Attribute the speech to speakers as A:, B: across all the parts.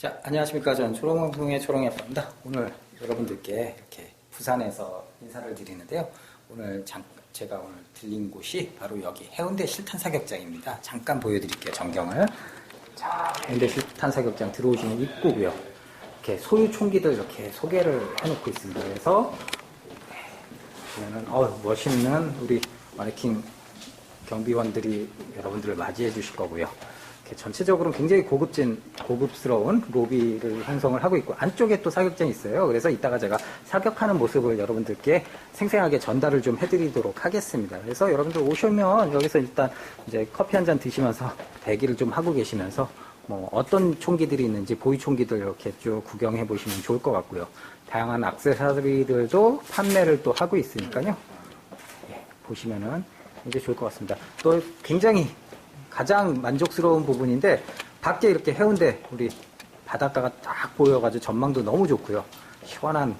A: 자, 안녕하십니까. 저는 초롱방송의 초롱이 아빠입니다. 오늘 여러분들께 이렇게 부산에서 인사를 드리는데요. 오늘 제가 오늘 들린 곳이 바로 여기 해운대 실탄 사격장입니다. 잠깐 보여드릴게요. 전경을. 자, 해운대 실탄 사격장 들어오시는 입구고요. 이렇게 소유 총기들 이렇게 소개를 해놓고 있습니다. 그래서 보면은 멋있는 우리 마네킹 경비원들이 여러분들을 맞이해 주실 거고요. 전체적으로는 굉장히 고급스러운 로비를 형성을 하고 있고, 안쪽에 또 사격장이 있어요. 그래서 이따가 제가 사격하는 모습을 여러분들께 생생하게 전달을 좀 해드리도록 하겠습니다. 그래서 여러분들 오시면 여기서 일단 이제 커피 한 잔 드시면서 대기를 좀 하고 계시면서 어떤 총기들이 있는지 보이 총기들 이렇게 쭉 구경해 보시면 좋을 것 같고요. 다양한 액세서리들도 판매를 또 하고 있으니까요. 보시면은 이제 좋을 것 같습니다. 또 굉장히 가장 만족스러운 부분인데, 밖에 이렇게 해운대 우리 바닷가가 딱 보여가지고 전망도 너무 좋고요. 시원한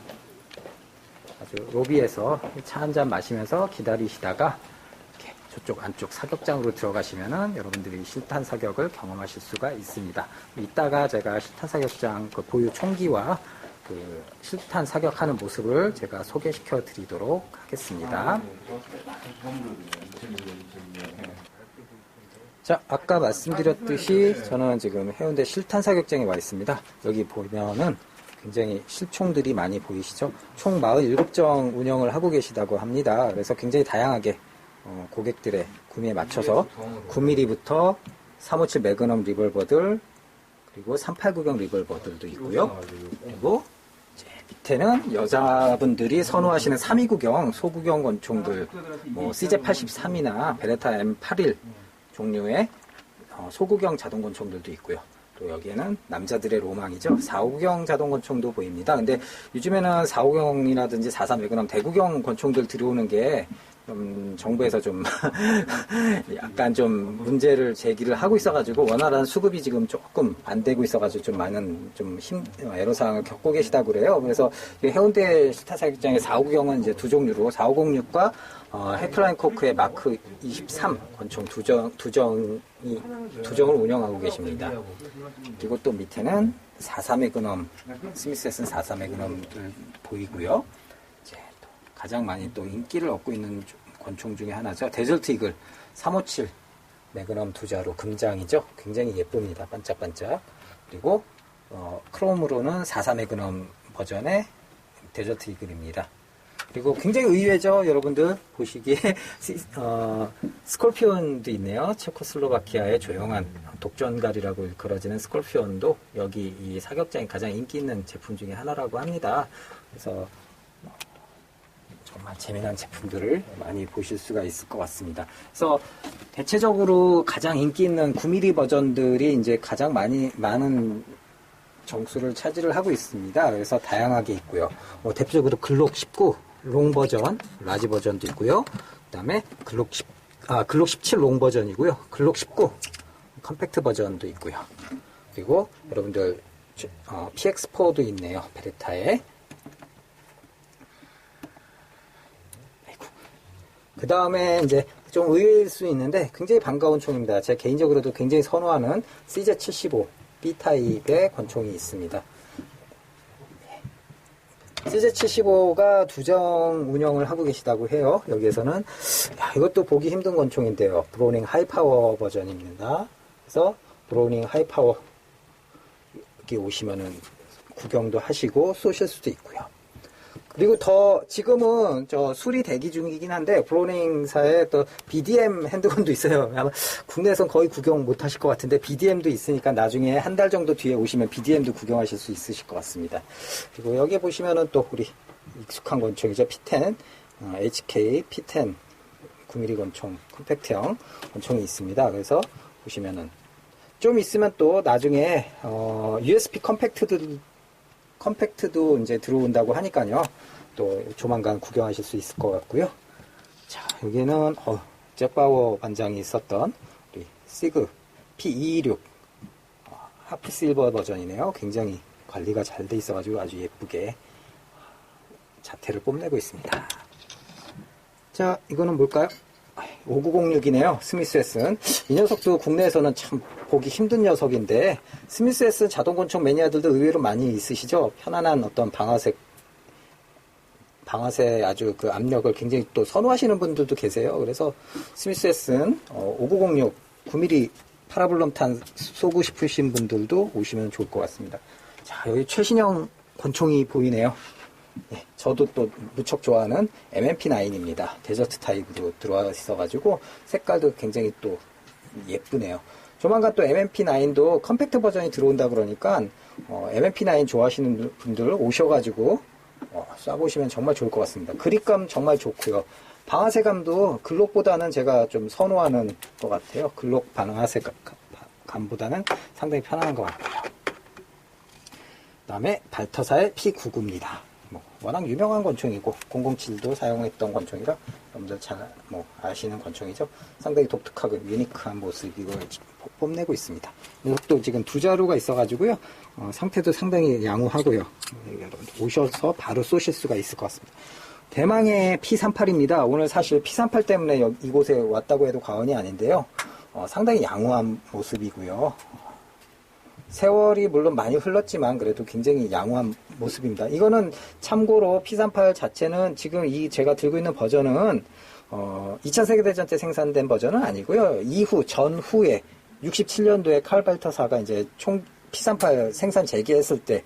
A: 아주 로비에서 차 한잔 마시면서 기다리시다가 이렇게 저쪽 안쪽 사격장으로 들어가시면은 여러분들이 실탄 사격을 경험하실 수가 있습니다. 이따가 제가 실탄 사격장 그 보유 총기와 그 실탄 사격하는 모습을 제가 소개시켜 드리도록 하겠습니다. 자, 아까 말씀드렸듯이 저는 지금 해운대 실탄 사격장에 와 있습니다. 여기 보면은 굉장히 실총들이 많이 보이시죠? 총 47정 운영을 하고 계시다고 합니다. 그래서 굉장히 다양하게 고객들의 구매에 맞춰서 9mm부터 357 매그넘 리볼버들, 그리고 389경 리볼버들도 있고요. 그리고 이제 밑에는 여자분들이 선호하시는 329경 소구경 권총들, CJ83이나 베레타 M81 종류의 소구경 자동권총들도 있고요. 또 여기에는 남자들의 로망이죠. 4구경 자동권총도 보입니다. 근데 요즘에는 4구경이라든지 44 매그넘 대구경 권총들 들어오는 게 정부에서 좀 약간 좀 문제를 제기를 하고 있어가지고 원활한 수급이 지금 조금 안 되고 있어가지고 좀 많은 애로사항을 겪고 계시다고 그래요. 그래서 해운대 실탄 사격장의 4구경은 이제 두 종류로 4506과 헤클라인 코크의 마크 23 권총 두 정을 운영하고 계십니다. 그리고 또 밑에는 44 매그넘, 스미스 앤슨 44 매그넘들 보이고요. 이제 또 가장 많이 또 인기를 얻고 있는 권총 중에 하나죠. 데절트 이글 357 매그넘 두자로 금장이죠. 굉장히 예쁩니다. 반짝반짝. 그리고 크롬으로는 44 매그넘 버전의 데절트 이글입니다. 그리고 굉장히 의외죠. 여러분들 보시기에 스콜피온도 있네요. 체코슬로바키아의 조용한 독전갈이라고 일컬어지는 스콜피온도 여기 이 사격장이 가장 인기 있는 제품 중에 하나라고 합니다. 그래서 정말 재미난 제품들을 많이 보실 수가 있을 것 같습니다. 그래서 대체적으로 가장 인기 있는 9mm 버전들이 이제 가장 많은 정수를 차지를 하고 있습니다. 그래서 다양하게 있고요. 대표적으로 글록 19 롱 버전, 라지 버전도 있고요. 그 다음에 글록 17 롱 버전이고요. 글록 19 컴팩트 버전도 있고요. 그리고 여러분들 PX4도 있네요. 베레타에. 그 다음에 이제 좀 의외일 수 있는데 굉장히 반가운 총입니다. 제가 개인적으로도 굉장히 선호하는 CJ75 B타입의 권총이 있습니다. CJ75가 두 정 운영을 하고 계시다고 해요. 여기에서는 이것도 보기 힘든 권총인데요. 브로닝 하이파워 버전입니다. 그래서 브로닝 하이파워 여기 오시면은 구경도 하시고 쏘실 수도 있고요. 그리고 지금은 수리 대기 중이긴 한데, 브로닝사에 또 BDM 핸드건도 있어요. 아마 국내에선 거의 구경 못 하실 것 같은데, BDM도 있으니까 나중에 한 달 정도 뒤에 오시면 BDM도 구경하실 수 있으실 것 같습니다. 그리고 여기 보시면은 또 우리 익숙한 권총이죠. P10, HK P10 9mm 권총, 컴팩트형 권총이 있습니다. 그래서 보시면은 좀 있으면 또 나중에, USB 컴팩트도 이제 들어온다고 하니까요. 또 조만간 구경하실 수 있을 것 같고요. 자, 여기는 잭바워 반장이 있었던 우리 시그 P226 하프실버 버전이네요. 굉장히 관리가 잘 돼 있어가지고 아주 예쁘게 자태를 뽐내고 있습니다. 자, 이거는 뭘까요? 5906이네요. 스미스 앳슨. 이 녀석도 국내에서는 참 보기 힘든 녀석인데, 스미스 앳슨 자동권총 매니아들도 의외로 많이 있으시죠? 편안한 어떤 방아쇠 아주 그 압력을 굉장히 또 선호하시는 분들도 계세요. 그래서 스미스 앳슨 5906 9mm 파라블럼탄 쏘고 싶으신 분들도 오시면 좋을 것 같습니다. 자, 여기 최신형 권총이 보이네요. 네, 저도 또 무척 좋아하는 MMP9입니다. 데저트 타입으로 들어와 있어가지고 색깔도 굉장히 또 예쁘네요. 조만간 또 MMP9도 컴팩트 버전이 들어온다 그러니까 MMP9 좋아하시는 분들 오셔가지고 쏴보시면 정말 좋을 것 같습니다. 그립감 정말 좋고요. 방아쇠감도 글록보다는 제가 좀 선호하는 것 같아요. 글록 방아쇠감보다는 상당히 편안한 것 같고요. 그 다음에 발터사의 P99입니다. 워낙 유명한 권총이고 007도 사용했던 권총이라 여러분들 잘 아시는 권총이죠. 상당히 독특하고 유니크한 모습을 뽐내고 있습니다. 이것도 지금 두 자루가 있어가지고요. 상태도 상당히 양호하고요. 여러분들 오셔서 바로 쏘실 수가 있을 것 같습니다. 대망의 P38입니다. 오늘 사실 P38 때문에 이곳에 왔다고 해도 과언이 아닌데요. 상당히 양호한 모습이고요. 세월이 물론 많이 흘렀지만 그래도 굉장히 양호한 모습입니다. 이거는 참고로 P38 자체는 지금 제가 들고 있는 버전은 2차 세계대전 때 생산된 버전은 아니고요. 전후에 67년도에 칼 발터사가 이제 총 P38 생산 재개했을 때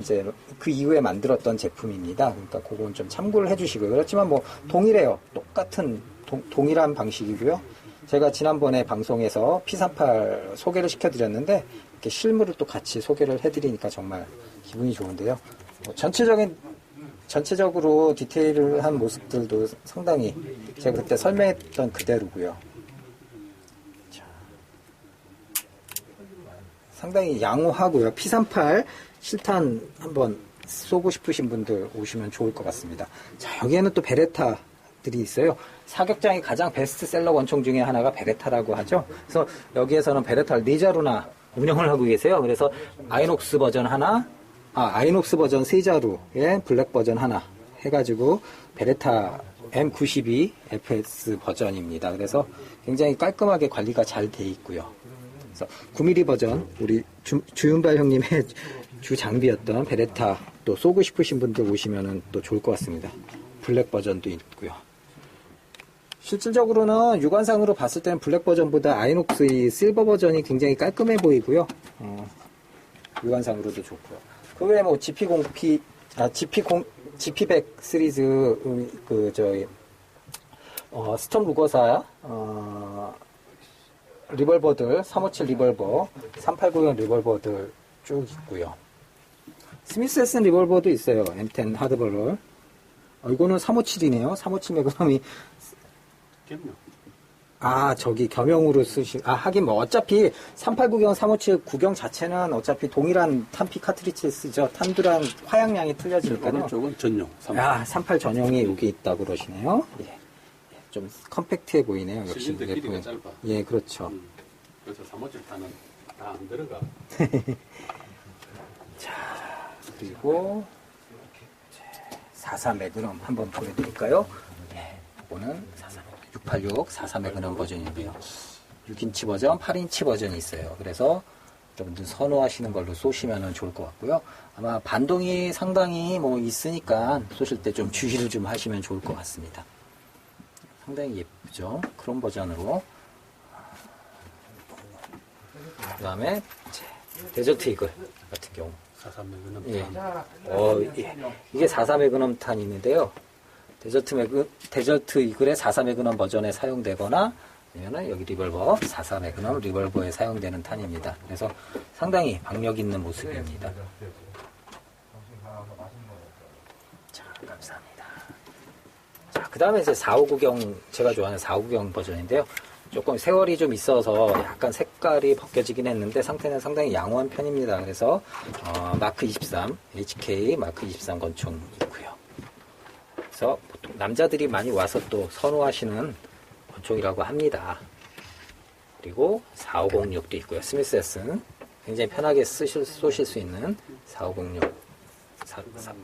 A: 이제 그 이후에 만들었던 제품입니다. 그러니까 그건 좀 참고를 해주시고요. 그렇지만 동일해요. 똑같은 동일한 방식이고요. 제가 지난번에 방송에서 P38 소개를 시켜드렸는데 이렇게 실물을 또 같이 소개를 해드리니까 정말 기분이 좋은데요. 전체적으로 디테일한 모습들도 상당히 제가 그때 설명했던 그대로고요. 자, 상당히 양호하고요. P38 실탄 한번 쏘고 싶으신 분들 오시면 좋을 것 같습니다. 자, 여기에는 또 베레타들이 있어요. 사격장의 가장 베스트셀러 권총 중에 하나가 베레타라고 하죠. 그래서 여기에서는 베레타를 4자루나 운영을 하고 계세요. 그래서 아이녹스 버전 하나, 아이녹스 버전 3자루에 블랙 버전 하나 해가지고 베레타 M92 FS 버전입니다. 그래서 굉장히 깔끔하게 관리가 잘 돼 있고요. 그래서 9mm 버전, 우리 주윤발 형님의 주 장비였던 베레타 또 쏘고 싶으신 분들 오시면 또 좋을 것 같습니다. 블랙 버전도 있고요. 실질적으로는 육안상으로 봤을 때는 블랙 버전보다 아이녹스의 실버 버전이 굉장히 깔끔해 보이고요. 육안상으로도 좋고요. 그 외에 GP100 시리즈 스톰 루거사 리볼버들 357 리볼버 3890 리볼버들 쭉 있고요. 스미스 앳슨 리볼버도 있어요. M10 하드버럴. 이거는 357이네요. 357 매그넘이 저기 겸용으로 하긴 어차피 38구경 357 구경 자체는 어차피 동일한 탄피 카트리지 쓰죠. 탄두랑 화약량이 틀려지니까요.
B: 저건 전용.
A: 38 전용이 여기 있다고 그러시네요. 예. 좀 컴팩트해 보이네요. 역시.
B: 길이가 짧아.
A: 예, 그렇죠.
B: 그래서 357 탄은 다 안 들어가.
A: 자, 그리고 44 매그넘 한번 보여드릴까요? 예, 이거는 686 44 매그넘 버전인데요. 6인치 버전, 8인치 버전이 있어요. 그래서 여러분들 선호하시는 걸로 쏘시면 좋을 것 같고요. 아마 반동이 상당히 있으니까 쏘실 때 좀 주의를 좀 하시면 좋을 것 같습니다. 상당히 예쁘죠? 그런 버전으로. 그 다음에 데저트 이글 같은 경우
B: 44 매그넘.
A: 예. 이게 44 매그넘 탄이 있는데요. 데저트 이글의 44 매그넘 버전에 사용되거나 아니면은 여기 리볼버 44 매그넘 리볼버에 사용되는 탄입니다. 그래서 상당히 박력 있는 모습입니다. 자, 감사합니다. 자, 그 다음에 이제 459경, 제가 좋아하는 459경 버전인데요. 조금 세월이 좀 있어서 약간 색깔이 벗겨지긴 했는데 상태는 상당히 양호한 편입니다. 그래서 마크 23, HK 마크 23 권총 있고요. 그래서 보통 남자들이 많이 와서 또 선호하시는 권총이라고 합니다. 그리고 4506도 있고요. 스미스 앳슨 굉장히 편하게 쏘실 수 있는 4506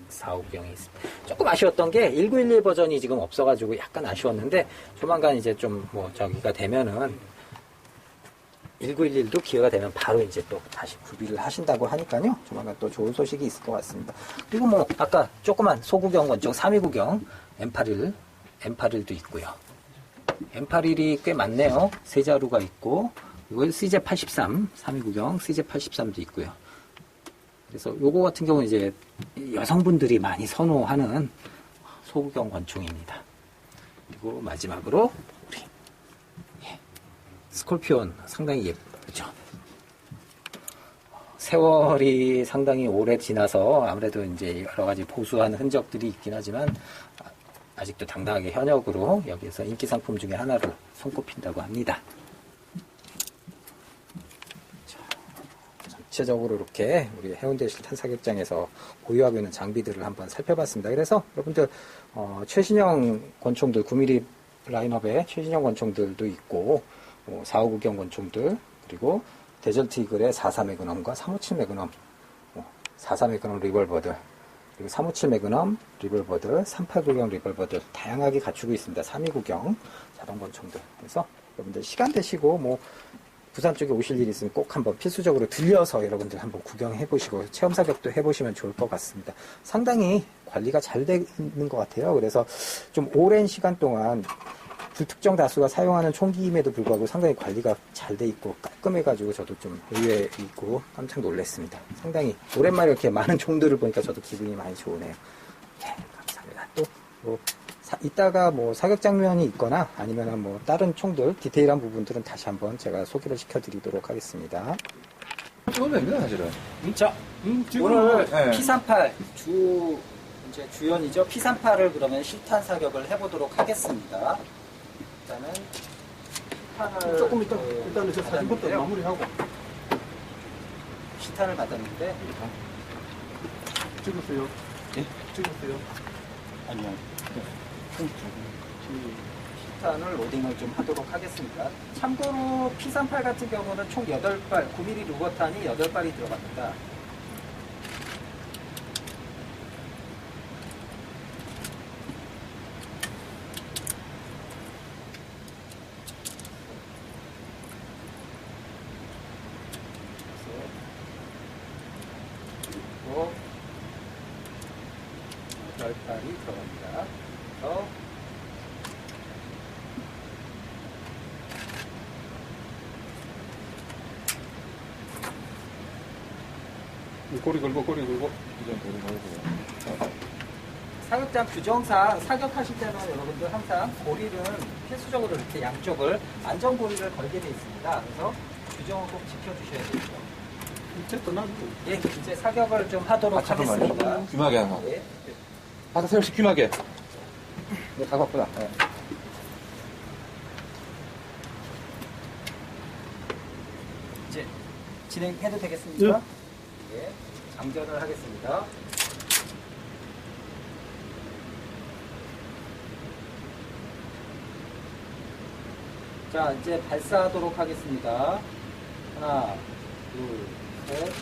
A: 4호경이 있습니다. 조금 아쉬웠던 게 1911 버전이 지금 없어가지고 약간 아쉬웠는데 조만간 이제 좀 뭐 저기가 되면은 1911도 기회가 되면 바로 이제 또 다시 구비를 하신다고 하니까요. 조만간 또 좋은 소식이 있을 것 같습니다. 그리고 뭐 아까 조그만 소구경 권총 32구경 M81도 있고요. M81이 꽤 많네요. 세자루가 있고 이거 CJ83 32구경 CJ83도 있고요. 그래서 요거 같은 경우는 이제 여성분들이 많이 선호하는 소구경 권총입니다. 그리고 마지막으로 우리 스콜피온 상당히 예쁘죠. 세월이 상당히 오래 지나서 아무래도 이제 여러 가지 보수한 흔적들이 있긴 하지만 아직도 당당하게 현역으로 여기에서 인기 상품 중에 하나로 손꼽힌다고 합니다. 전체적으로 이렇게 우리 해운대 실탄 사격장에서 보유하고 있는 장비들을 한번 살펴봤습니다. 그래서 여러분들 최신형 권총들 9mm 라인업에 최신형 권총들도 있고 459경 권총들 그리고 데절트 이글의 44 매그넘과 357 매그넘 44 매그넘 리볼버들 그리고 357 매그넘 리볼버들 389경 리볼버들 다양하게 갖추고 있습니다. 329경 자동 권총들. 그래서 여러분들 시간 되시고 뭐 부산 쪽에 오실 일 있으면 꼭 한번 필수적으로 들려서 여러분들 한번 구경해 보시고 체험 사격도 해보시면 좋을 것 같습니다. 상당히 관리가 잘 되어 있는 것 같아요. 그래서 좀 오랜 시간 동안 불특정 다수가 사용하는 총기임에도 불구하고 상당히 관리가 잘 돼 있고 깔끔해가지고 저도 좀 의외에 있고 깜짝 놀랐습니다. 상당히 오랜만에 이렇게 많은 총들을 보니까 저도 기분이 많이 좋으네요. 네, 감사합니다. 또 뭐 이따가 뭐 사격 장면이 있거나 아니면 뭐 다른 총들 디테일한 부분들은 다시 한번 제가 소개를 시켜드리도록 하겠습니다.
C: 찍어도 사실은.
A: 자, 오늘 P38 이제 주연이죠. P38을 그러면 실탄 사격을 해보도록 하겠습니다. 일단은 실탄을
B: 조금 이따 일단은 저 사진부터 마무리하고
A: 실탄을 받았는데
B: 찍으세요.
C: 예?
B: 찍으세요.
C: 아니요.
A: 실탄을 로딩을 좀 하도록 하겠습니다. 참고로 P38 같은 경우는 총 8발 9mm 루거탄이 8발이 들어갑니다. 그리고 8발이 들어갑니다.
B: 꼬리 걸고
A: 사격장 규정상 사격하실 때는 여러분들 항상 고리를 필수적으로 이렇게 양쪽을 안전고리를 걸게 되어 있습니다. 그래서 규정을 꼭 지켜주셔야 되죠.
B: 이제 떠나고
A: 예, 이제 사격을 좀 하도록 하겠습니다.
C: 귀마개 하나.
A: 예.
C: 바다 세우시 귀마개. 네, 다 바쁘다. 네.
A: 이제 진행해도 되겠습니까? 예. 장전을 하겠습니다. 자, 이제 발사하도록 하겠습니다. 하나, 둘, 셋.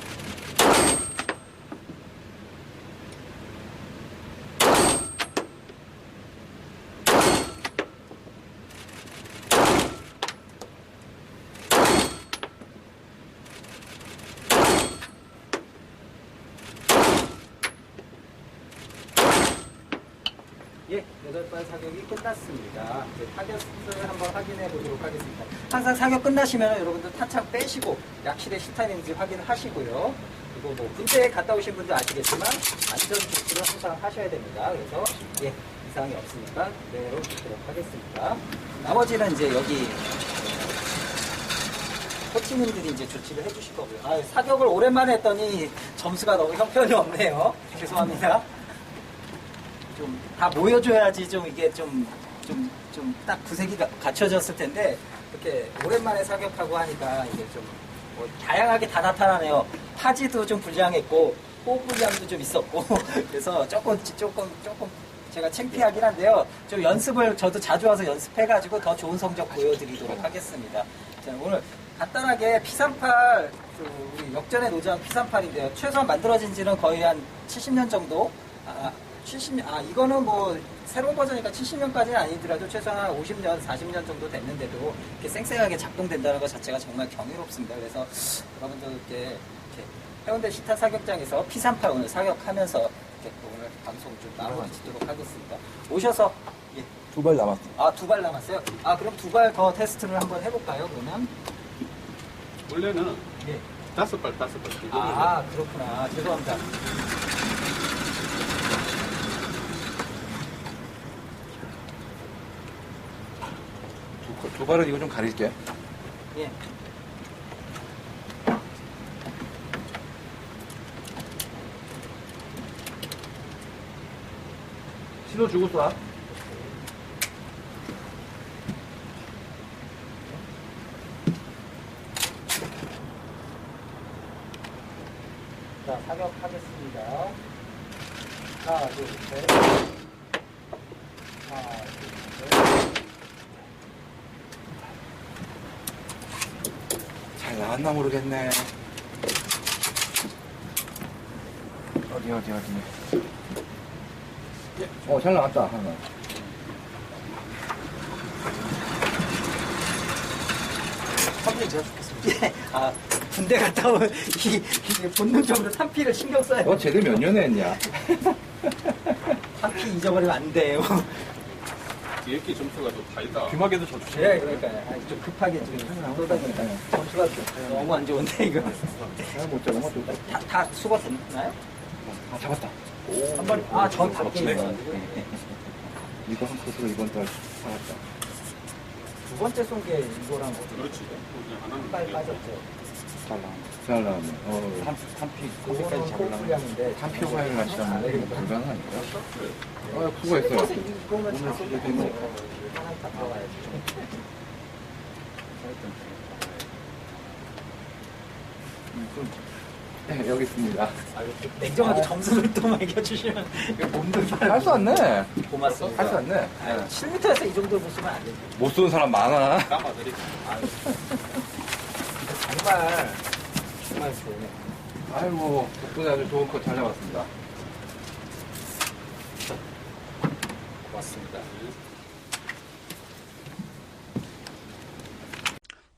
A: 예, 8발 사격이 끝났습니다. 이제 타겟을 한번 확인해 보도록 하겠습니다. 항상 사격 끝나시면 여러분들 탄창 빼시고 약실의 실탄인지 확인하시고요. 그리고 뭐 군대에 갔다 오신 분들 아시겠지만 안전 조치를 항상 하셔야 됩니다. 그래서 예, 이상이 없으니까 그대로 듣도록 하겠습니다. 나머지는 이제 여기 코치님들이 이제 조치를 해주실 거고요. 아, 사격을 오랜만에 했더니 점수가 너무 형편이 없네요. 죄송합니다. 좀 다 모여줘야지 좀 이게 좀 딱 구색이 갖춰졌을 텐데 이렇게 오랜만에 사격하고 하니까 이게 좀 뭐 다양하게 다 나타나네요. 파지도 좀 불량했고 호흡 불량도 좀 있었고 그래서 조금 제가 창피하긴 한데요. 좀 연습을 저도 자주 와서 연습해가지고 더 좋은 성적 보여드리도록 하겠습니다. 자, 오늘 간단하게 P38 우리 역전의 노장 P38인데요. 최소한 만들어진 지는 거의 한 70년 정도. 70년, 이거는 뭐, 새로운 버전이니까 70년까지는 아니더라도 최소한 한 50년, 40년 정도 됐는데도 이렇게 쌩쌩하게 작동된다는 것 자체가 정말 경이롭습니다. 그래서 여러분들 이렇게 해운대 시타 사격장에서 P38 오늘 사격하면서 이렇게 또 오늘 방송 좀 마무리 짓도록 하겠습니다. 오셔서, 예.
C: 2발 남았어.
A: 2발 남았어요? 그럼 2발 더 테스트를 한번 해볼까요, 그러면?
B: 원래는
A: 예.
B: 5발.
A: 그렇구나. 죄송합니다.
C: 두 발은 이거 좀 가릴게.
A: 예.
C: 신호 주고 쏴.
A: 자, 사격하겠습니다. 하나, 둘, 셋. 하나, 둘, 셋.
C: 잘 나왔나 모르겠네. 어디. 잘 나왔다, 하나.
A: 선생님, 제가 좋겠습니다. 예. 군대 갔다 온, 이 본능적으로 3P를 신경 써야
C: 너 제대 몇 년에 했냐?
A: 3P 잊어버리면 안 돼요.
B: 뒤에 점수가 좀 다르다.
C: 귀마개도 저 주세요.
A: 예, 그러니까요. 좀 급하게 지금 쏟아지니까 점수가 너무 안 좋은데, 이거.
C: 못 잡아, 못 잡아.
A: 다 수거 됐나요?
C: 잡았다.
A: 한 마리, 전 밖에
C: 네.
A: 있어요.
C: 이거 한 코스로 이번 달 살았다.
A: 두 번째 쏜 게 이거랑
B: 그렇지. 그냥 하나는
A: 한발 빠졌죠.
C: 잘 나왔네.
A: 3P,
C: 거기까지 잡으려면
A: 풀량인데
C: 3피 화를 하시면 불가능하니까. 수고했어요.
A: 이거면
C: 오늘
A: 자꾸
C: 수고했네.
A: 하나 다 들어가야죠.
C: 네, 여기 있습니다.
A: 냉정하게 점수를 또 매겨주시면 몸도
C: 할 수 없네.
A: 고맙습니다.
C: 할 수 없네.
A: 7m에서 이 정도 보시면 안 되죠.
C: 못 쏘는 사람 많아.
B: 까마들이.
A: 정말 좋네.
C: 아이고, 덕분에 아주 좋은 거 잘 잡았습니다.
A: 고맙습니다.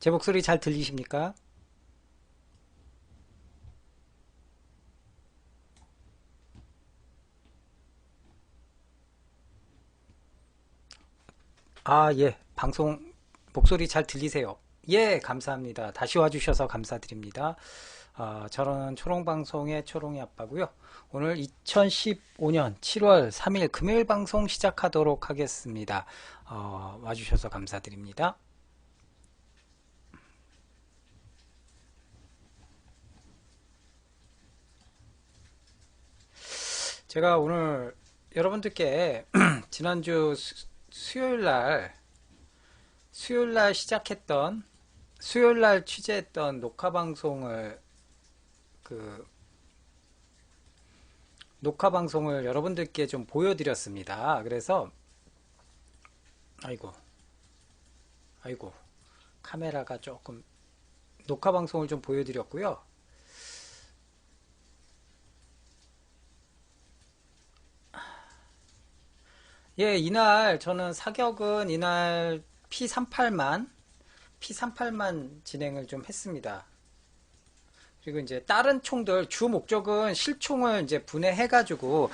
A: 제 목소리 잘 들리십니까? 예. 방송 목소리 잘 들리세요? 예, 감사합니다. 다시 와주셔서 감사드립니다. 저는 초롱방송의 초롱이 아빠고요. 오늘 2015년 7월 3일 금요일 방송 시작하도록 하겠습니다. 와주셔서 감사드립니다. 제가 오늘 여러분들께 지난주 수요일날 시작했던 수요일날 취재했던 녹화 방송을 여러분들께 좀 보여드렸습니다. 그래서 아이고 카메라가 조금 녹화 방송을 좀 보여드렸고요. 예, 이날 저는 사격은 이날 P38만 진행을 좀 했습니다. 그리고 이제 다른 총들 주 목적은 실총을 분해해가지고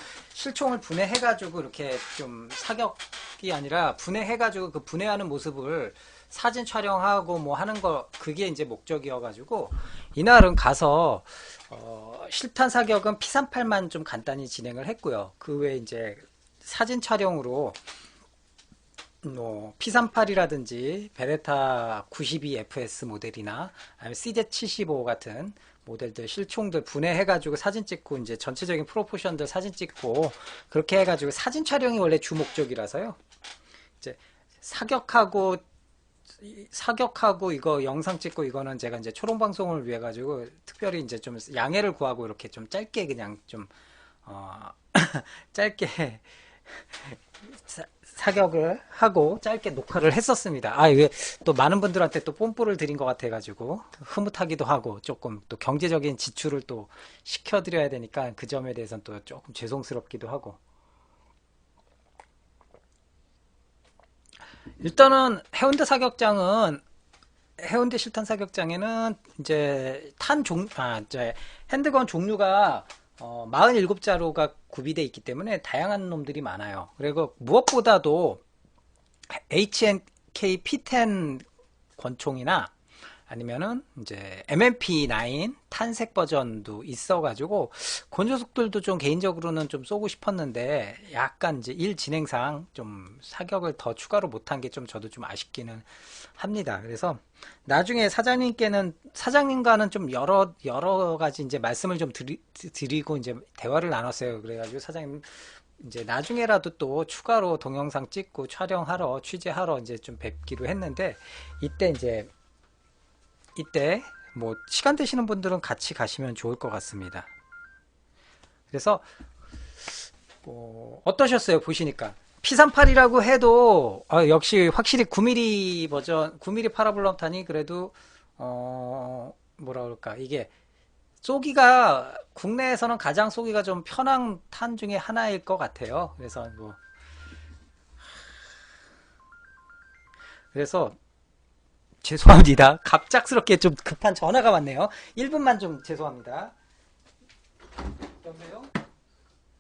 A: 이렇게 좀 사격이 아니라 분해해가지고 그 분해하는 모습을 사진 촬영하고 뭐 하는 거 그게 이제 목적이어가지고 이날은 가서 실탄 사격은 P38만 좀 간단히 진행을 했고요. 그 외에 이제 사진 촬영으로 P38이라든지 베레타 92FS 모델이나 아니면 CZ75 같은 모델들 실총들 분해해가지고 사진 찍고 이제 전체적인 프로포션들 사진 찍고 그렇게 해가지고 사진 촬영이 원래 주 목적이라서요. 이제 사격하고 이거 영상 찍고 이거는 제가 이제 초롱 방송을 위해 가지고 특별히 이제 좀 양해를 구하고 이렇게 좀 짧게 그냥 좀 짧게 사격을 하고 짧게 녹화를 했었습니다. 아, 이게 또 많은 분들한테 또 뽐뿌를 드린 것 같아가지고 흐뭇하기도 하고 조금 또 경제적인 지출을 또 시켜드려야 되니까 그 점에 대해서는 또 조금 죄송스럽기도 하고. 일단은 해운대 실탄 사격장에는 이제 이제 핸드건 종류가 47자루가 구비되어 있기 때문에 다양한 놈들이 많아요. 그리고 무엇보다도 HNK P10 권총이나 아니면은 이제 MMP9 탄색 버전도 있어가지고 권조속들도 좀 개인적으로는 좀 쏘고 싶었는데 약간 이제 일 진행상 좀 사격을 더 추가로 못한 게 좀 저도 좀 아쉽기는 합니다. 그래서 나중에 사장님과는 좀 여러 가지 이제 말씀을 좀 드리고 이제 대화를 나눴어요. 그래가지고 사장님 이제 나중에라도 또 추가로 동영상 찍고 촬영하러 취재하러 이제 좀 뵙기로 했는데 이때 뭐 시간 되시는 분들은 같이 가시면 좋을 것 같습니다. 그래서 어떠셨어요? 보시니까 P38이라고 해도 역시 확실히 9mm 버전 9mm 파라볼럼탄이 그래도 뭐라 그럴까 이게 쏘기가 국내에서는 가장 쏘기가 좀 편한 탄 중에 하나일 것 같아요. 그래서 죄송합니다. 갑작스럽게 좀 급한 전화가 왔네요. 1분만 좀 죄송합니다. 여보세요?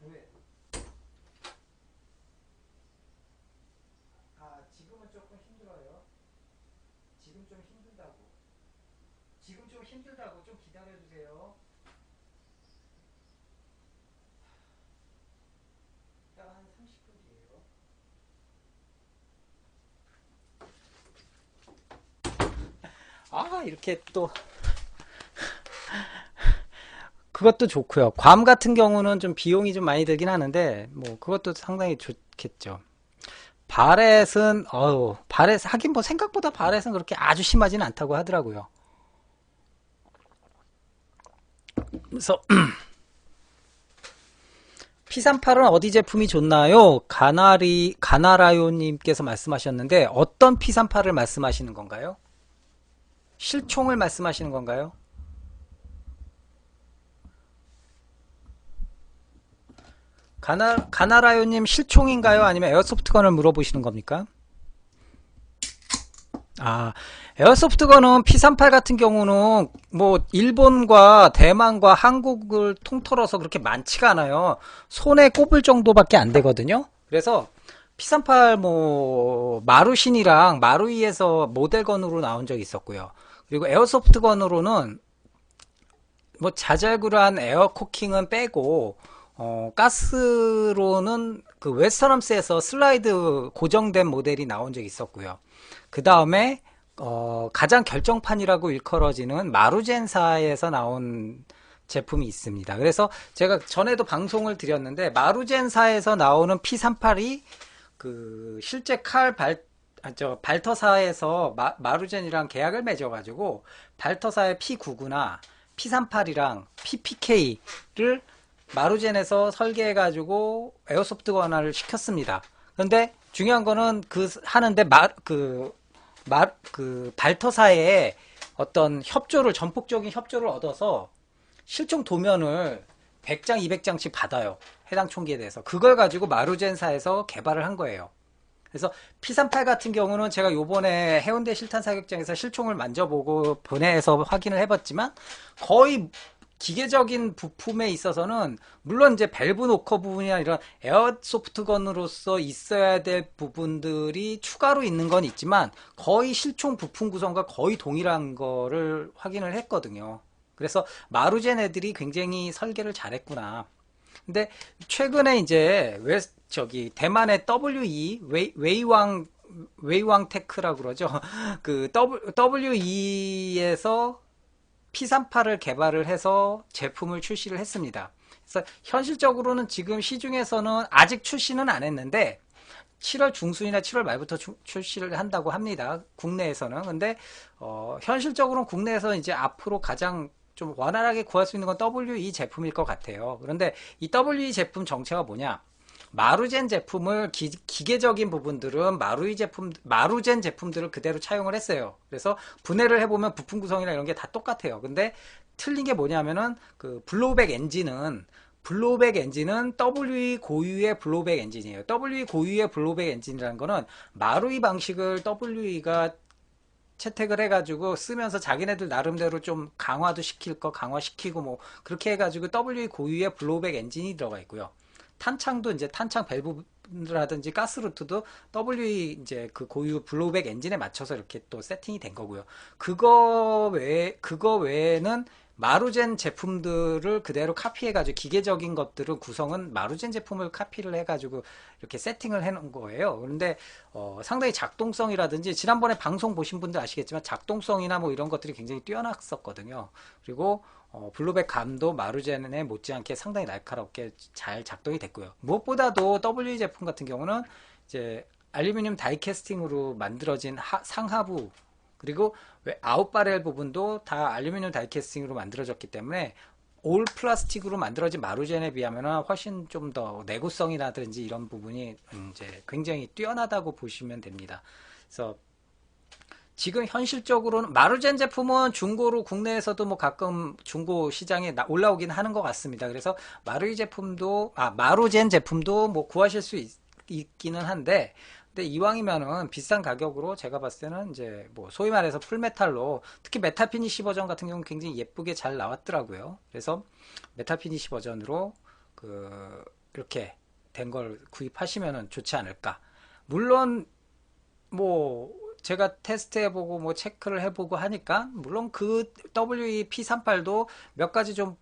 A: 왜? 지금은 조금 힘들어요. 지금 좀 힘들다고 좀 기다려주세요. 딱 한 30분 뒤에요. 이렇게 또 그것도 좋고요. 괌 같은 경우는 좀 비용이 좀 많이 들긴 하는데 뭐 그것도 상당히 좋겠죠. 바렛은 하긴 뭐 생각보다 바렛은 그렇게 아주 심하지는 않다고 하더라고요. 그래서 P38은 어디 제품이 좋나요? 가나라요님께서 말씀하셨는데 어떤 P38을 말씀하시는 건가요? 실총을 말씀하시는 건가요? 가나라요님 실총인가요? 아니면 에어소프트건을 물어보시는 겁니까? 에어소프트건은 P38 같은 경우는 뭐 일본과 대만과 한국을 통틀어서 그렇게 많지가 않아요. 손에 꼽을 정도밖에 안 되거든요. 그래서 P38 뭐 마루신이랑 마루이에서 모델건으로 나온 적이 있었고요. 그리고 에어소프트건으로는 뭐 자잘구레한 에어코킹은 빼고 가스로는 그 웨스턴함스에서 슬라이드 고정된 모델이 나온 적이 있었고요. 그 다음에 가장 결정판이라고 일컬어지는 마루젠사에서 나온 제품이 있습니다. 그래서 제가 전에도 방송을 드렸는데 마루젠사에서 나오는 P38이 그 실제 발터사에서 마루젠이랑 계약을 맺어가지고 발터사의 P99나 P38이랑 PPK를 마루젠에서 설계해가지고 에어소프트건화를 시켰습니다. 그런데 중요한 거는 하는데 발터사의 어떤 전폭적인 협조를 얻어서 실총 도면을 100장, 200장씩 받아요. 해당 총기에 대해서. 그걸 가지고 마루젠사에서 개발을 한 거예요. 그래서 P38 같은 경우는 제가 요번에 해운대 실탄 사격장에서 실총을 만져보고 분해해서 확인을 해봤지만 거의 기계적인 부품에 있어서는 물론 이제 밸브 노커 부분이나 이런 에어소프트건으로서 있어야 될 부분들이 추가로 있는 건 있지만 거의 실총 부품 구성과 거의 동일한 거를 확인을 했거든요. 그래서 마루젠 애들이 굉장히 설계를 잘했구나. 근데 최근에 이제 대만의 웨이왕 테크라고 그러죠. 그 WE에서 P38을 개발을 해서 제품을 출시를 했습니다. 그래서 현실적으로는 지금 시중에서는 아직 출시는 안 했는데 7월 중순이나 7월 말부터 출시를 한다고 합니다. 국내에서는. 근데 현실적으로는 국내에서 이제 앞으로 가장 좀 원활하게 구할 수 있는 건 WE 제품일 것 같아요. 그런데 이 WE 제품 정체가 뭐냐? 마루젠 제품을 기계적인 부분들은 마루젠 제품들을 그대로 차용을 했어요. 그래서 분해를 해보면 부품 구성이나 이런 게 다 똑같아요. 근데 틀린 게 뭐냐면은 그 블로우백 엔진은 WE 고유의 블로우백 엔진이에요. WE 고유의 블로우백 엔진이라는 거는 마루이 방식을 WE가 채택을 해가지고 쓰면서 자기네들 나름대로 좀 강화도 시킬 거 강화시키고 뭐 그렇게 해가지고 WE 고유의 블로우백 엔진이 들어가 있고요. 탄창도 이제 탄창 밸브라든지 가스루트도 WE 이제 그 고유 블로우백 엔진에 맞춰서 이렇게 또 세팅이 된 거고요. 그거 외에는 마루젠 제품들을 그대로 카피해가지고 기계적인 것들은 구성은 마루젠 제품을 카피를 해가지고 이렇게 세팅을 해놓은 거예요. 그런데 상당히 작동성이라든지 지난번에 방송 보신 분들 아시겠지만 작동성이나 뭐 이런 것들이 굉장히 뛰어났었거든요. 그리고 블루백 감도 마루젠에 못지않게 상당히 날카롭게 잘 작동이 됐고요. 무엇보다도 WE 제품 같은 경우는 이제 알루미늄 다이캐스팅으로 만들어진 상하부 그리고 아웃바렐 부분도 다 알루미늄 다이캐스팅으로 만들어졌기 때문에 올 플라스틱으로 만들어진 마루젠에 비하면 훨씬 좀 더 내구성이라든지 이런 부분이 이제 굉장히 뛰어나다고 보시면 됩니다. 그래서 지금 현실적으로는 마루젠 제품은 중고로 국내에서도 뭐 가끔 중고 시장에 올라오긴 하는 것 같습니다. 그래서 마루젠 제품도 뭐 구하실 수 있기는 한데 근데 이왕이면은 비싼 가격으로 제가 봤을 때는 이제 뭐 소위 말해서 풀메탈로 특히 메탈 피니시 버전 같은 경우는 굉장히 예쁘게 잘 나왔더라고요. 그래서 메탈 피니시 버전으로 이렇게 된 걸 구입하시면은 좋지 않을까. 물론 뭐 제가 테스트해보고 뭐 체크를 해보고 하니까 물론 그 WE P38도 몇 가지 좀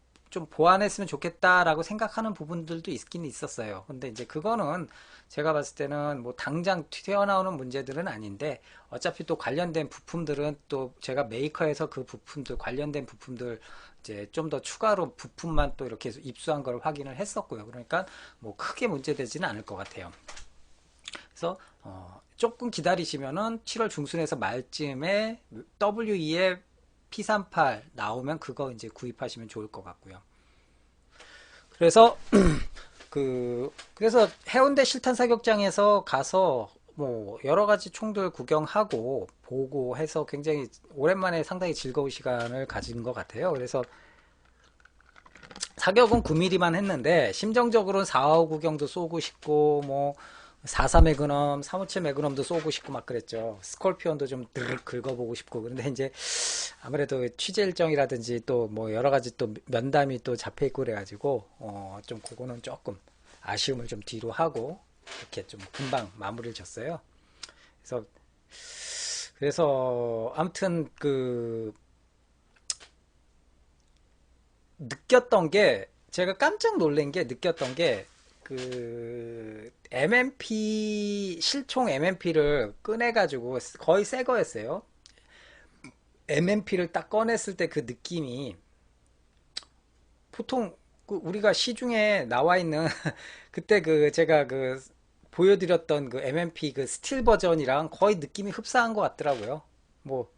A: 보완했으면 좋겠다라고 생각하는 부분들도 있긴 있었어요. 근데 이제 그거는 제가 봤을 때는 뭐 당장 튀어나오는 문제들은 아닌데 어차피 또 관련된 부품들은 또 제가 메이커에서 그 부품들 관련된 부품들 이제 좀 더 추가로 부품만 또 이렇게 입수한 걸 확인을 했었고요. 그러니까 뭐 크게 문제되지는 않을 것 같아요. 그래서 조금 기다리시면은 7월 중순에서 말쯤에 WE의 P38 나오면 그거 이제 구입하시면 좋을 것 같고요. 그래서 그래서 해운대 실탄 사격장에서 가서 뭐 여러 가지 총들 구경하고 보고 해서 굉장히 오랜만에 상당히 즐거운 시간을 가진 것 같아요. 그래서 사격은 9mm만 했는데 심정적으로는 459 구경도 쏘고 싶고 뭐 44 매그넘, 357 매그넘도 쏘고 싶고 막 그랬죠. 스콜피온도 좀 드르륵 긁어보고 싶고. 그런데 이제 아무래도 취재 일정이라든지 또 뭐 여러 가지 또 면담이 또 잡혀 있고 그래가지고 좀 그거는 조금 아쉬움을 좀 뒤로 하고 이렇게 좀 금방 마무리를 졌어요. 그래서 아무튼 제가 깜짝 놀란 게 느꼈던 게 MMP 실총 MMP를 꺼내가지고 거의 새 거였어요. MMP를 딱 꺼냈을 때 그 느낌이 보통 우리가 시중에 나와 있는 그때 제가 보여드렸던 그 MMP 스틸 버전이랑 거의 느낌이 흡사한 것 같더라고요. 뭐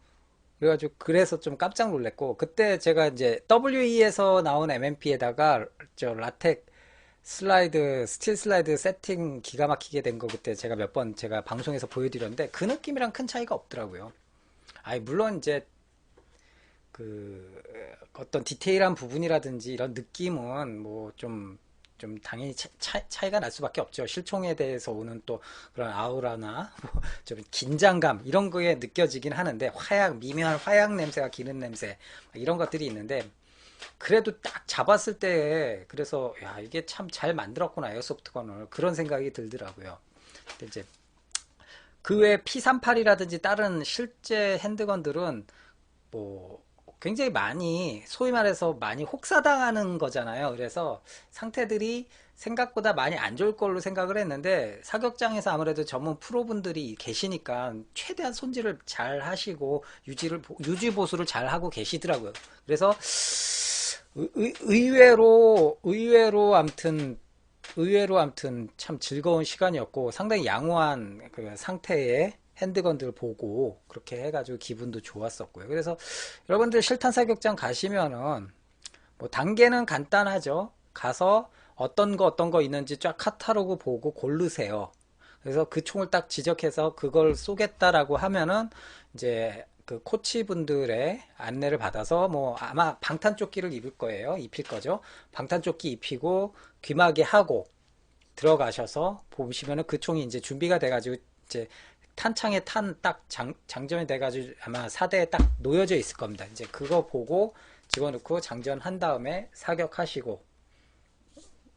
A: 그래가지고 그래서 좀 깜짝 놀랐고 그때 제가 이제 WE에서 나온 MMP에다가 저 라텍 스틸 슬라이드 세팅 기가 막히게 된 거 그때 제가 몇 번 제가 방송에서 보여드렸는데 그 느낌이랑 큰 차이가 없더라고요. 물론 이제 어떤 디테일한 부분이라든지 이런 느낌은 뭐 좀 당연히 차이가 날 수밖에 없죠. 실총에 대해서 오는 또 그런 아우라나 뭐 좀 긴장감 이런 거에 느껴지긴 하는데 미묘한 화약 냄새와 기름 냄새 이런 것들이 있는데 그래도 딱 잡았을 때 그래서 야 이게 참 잘 만들었구나 에어소프트건을 그런 생각이 들더라고요. 근데 이제 그 외에 P38이라든지 다른 실제 핸드건들은 뭐 굉장히 많이 소위 말해서 많이 혹사당하는 거잖아요. 그래서 상태들이 생각보다 많이 안 좋을 걸로 생각을 했는데 사격장에서 아무래도 전문 프로분들이 계시니까 최대한 손질을 잘 하시고 유지 보수를 잘 하고 계시더라고요. 그래서 의외로 암튼 참 즐거운 시간이었고 상당히 양호한 상태의 핸드건들 보고 그렇게 해가지고 기분도 좋았었고요. 그래서 여러분들 실탄 사격장 가시면은 뭐 단계는 간단하죠. 가서 어떤 거 있는지 쫙 카탈로그 보고 고르세요. 그래서 그 총을 딱 지적해서 그걸 쏘겠다라고 하면은 이제 그 코치분들의 안내를 받아서 뭐 아마 방탄조끼를 입을 거예요. 입힐 거죠. 방탄조끼 입히고 귀마개 하고 들어가셔서 보시면은 그 총이 이제 준비가 돼가지고 이제 탄창에 딱 장전이 돼가지고 아마 사대에 딱 놓여져 있을 겁니다. 이제 그거 보고 집어넣고 장전한 다음에 사격하시고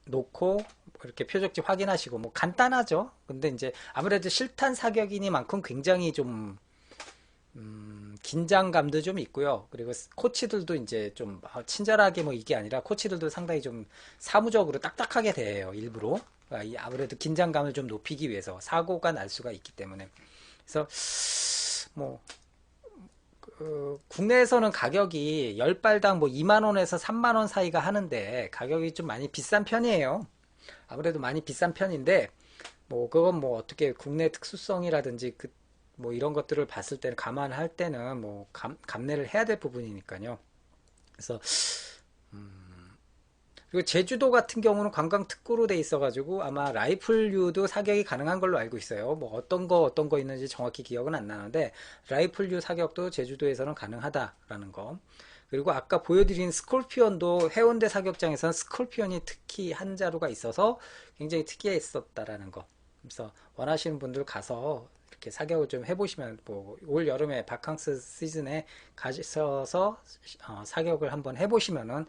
A: 놓고 이렇게 표적지 확인하시고 뭐 간단하죠. 근데 이제 아무래도 실탄 사격이니만큼 굉장히 좀 긴장감도 좀 있고요. 그리고 코치들도 이제 좀 친절하게 뭐 이게 아니라 코치들도 상당히 좀 사무적으로 딱딱하게 대해요. 일부러. 아무래도 긴장감을 좀 높이기 위해서 사고가 날 수가 있기 때문에. 그래서 뭐 국내에서는 가격이 10발당 뭐 2만원에서 3만원 사이가 하는데 가격이 좀 많이 비싼 편이에요. 아무래도 많이 비싼 편인데 뭐 그건 뭐 어떻게 국내 특수성이라든지 뭐 이런 것들을 봤을 때는 감안할 때는 뭐 감내를 해야 될 부분이니까요. 그래서 그리고 제주도 같은 경우는 관광 특구로 돼 있어가지고 아마 라이플류도 사격이 가능한 걸로 알고 있어요. 뭐 어떤 거 있는지 정확히 기억은 안 나는데 라이플류 사격도 제주도에서는 가능하다라는 거. 그리고 아까 보여드린 스콜피온도 해운대 사격장에서는 스콜피온이 특히 한 자루가 있어서 굉장히 특이했었다라는 거. 그래서 원하시는 분들 가서 이렇게 사격을 좀 해보시면 뭐 올 여름에 바캉스 시즌에 가셔서 사격을 한번 해보시면은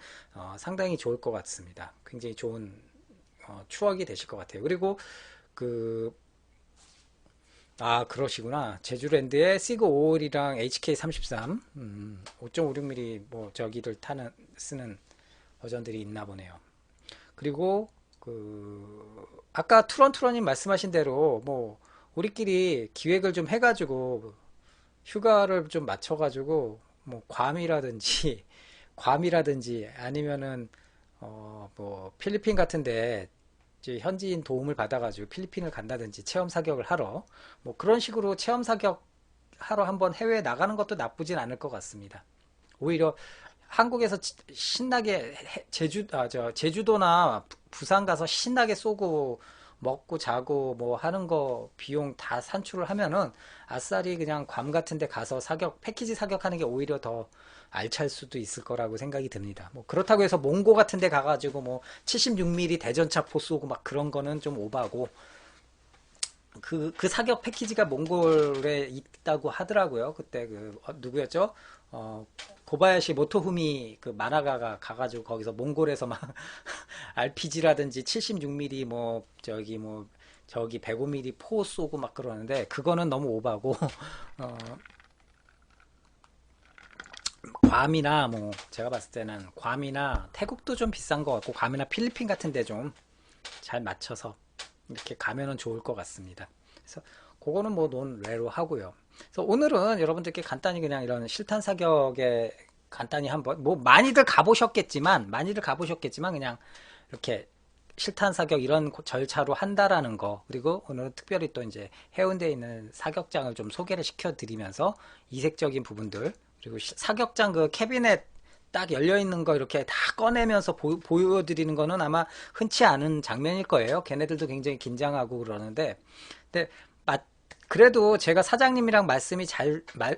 A: 상당히 좋을 것 같습니다. 굉장히 좋은 추억이 되실 것 같아요. 그리고 그러시구나. 제주랜드에 시그 5월이랑 HK33 5.56mm 뭐 저기를 쓰는 버전들이 있나 보네요. 그리고 아까 투런투런님 말씀하신 대로 뭐 우리끼리 기획을 좀 해가지고 휴가를 좀 맞춰가지고 뭐 괌이라든지 아니면은 뭐 필리핀 같은데 이제 현지인 도움을 받아가지고 필리핀을 간다든지 체험 사격을 하러 뭐 그런 식으로 체험 사격 하러 한번 해외에 나가는 것도 나쁘진 않을 것 같습니다. 오히려 한국에서 신나게 제주도나 부산 가서 신나게 쏘고 먹고 자고 뭐 하는 거 비용 다 산출을 하면은 아싸리 그냥 괌 같은 데 가서 패키지 사격하는 게 오히려 더 알찰 수도 있을 거라고 생각이 듭니다. 뭐 그렇다고 해서 몽고 같은 데 가가지고 뭐 76mm 대전차 포 쏘고 막 그런 거는 좀 오바고 그 사격 패키지가 몽골에 있다고 하더라고요. 그때 누구였죠? 고바야시 모토후미 그 만화가가 가가지고 거기서 몽골에서 막 RPG라든지 76mm 저기 105mm 포 쏘고 막 그러는데 그거는 너무 오바고 괌이나 뭐 제가 봤을 때는 괌이나 태국도 좀 비싼 것 같고 괌이나 필리핀 같은데 좀 잘 맞춰서 이렇게 가면은 좋을 것 같습니다. 그래서 그거는 뭐 논외로 하고요. 그래서 오늘은 여러분들께 간단히 그냥 이런 실탄 사격에 간단히 한번 뭐 많이들 가보셨겠지만 그냥 이렇게 실탄 사격 이런 절차로 한다라는 거 그리고 오늘은 특별히 또 이제 해운대에 있는 사격장을 좀 소개를 시켜드리면서 이색적인 부분들 그리고 사격장 그 캐비넷 딱 열려있는 거 이렇게 다 꺼내면서 보여드리는 거는 아마 흔치 않은 장면일 거예요. 걔네들도 굉장히 긴장하고 그러는데 근데 그래도 제가 사장님이랑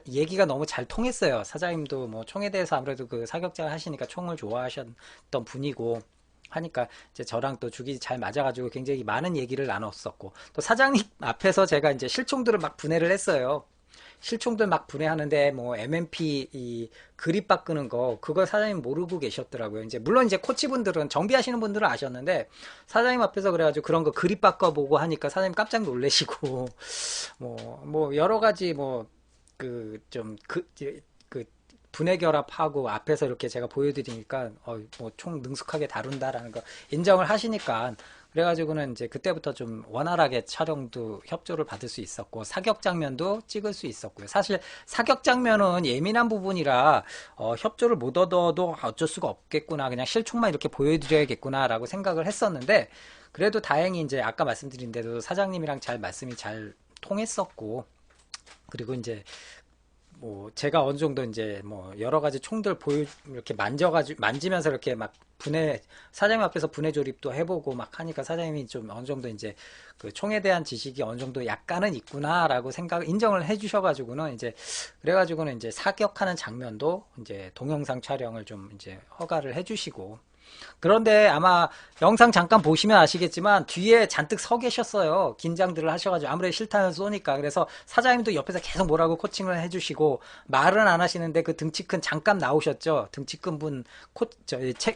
A: 얘기가 너무 잘 통했어요. 사장님도 뭐 총에 대해서 아무래도 그 사격장을 하시니까 총을 좋아하셨던 분이고 하니까 이제 저랑 또 죽이 잘 맞아가지고 굉장히 많은 얘기를 나눴었고 또 사장님 앞에서 제가 이제 실총들을 막 분해를 했어요. 실총들 막 분해하는데 뭐 MMP 이 그립 바꾸는 거 그걸 사장님 모르고 계셨더라고요. 이제 물론 이제 코치분들은 정비하시는 분들은 아셨는데 사장님 앞에서 그래가지고 그런 거 그립 바꿔보고 하니까 사장님 깜짝 놀래시고 뭐 여러 가지 분해 결합하고 앞에서 이렇게 제가 보여드리니까 뭐 총 능숙하게 다룬다라는 거 인정을 하시니까 그래가지고는 이제 그때부터 좀 원활하게 촬영도 협조를 받을 수 있었고 사격 장면도 찍을 수 있었고요. 사실 사격 장면은 예민한 부분이라 협조를 못 얻어도 어쩔 수가 없겠구나 그냥 실총만 이렇게 보여드려야겠구나라고 생각을 했었는데 그래도 다행히 이제 아까 말씀드린 대로 사장님이랑 말씀이 잘 통했었고 그리고 이제 뭐 제가 어느 정도 이제 뭐 여러 가지 총들 이렇게 만지면서 이렇게 막 사장님 앞에서 분해 조립도 해보고 막 하니까 사장님이 좀 어느 정도 이제 그 총에 대한 지식이 어느 정도 약간은 있구나라고 인정을 해주셔가지고는 이제 그래가지고는 이제 사격하는 장면도 이제 동영상 촬영을 좀 이제 허가를 해주시고. 그런데 아마 영상 잠깐 보시면 아시겠지만 뒤에 잔뜩 서 계셨어요. 긴장들을 하셔가지고 아무래도 실탄을 쏘니까. 그래서 사장님도 옆에서 계속 뭐라고 코칭을 해주시고 말은 안 하시는데 그 등치 큰 잠깐 나오셨죠. 등치 큰 분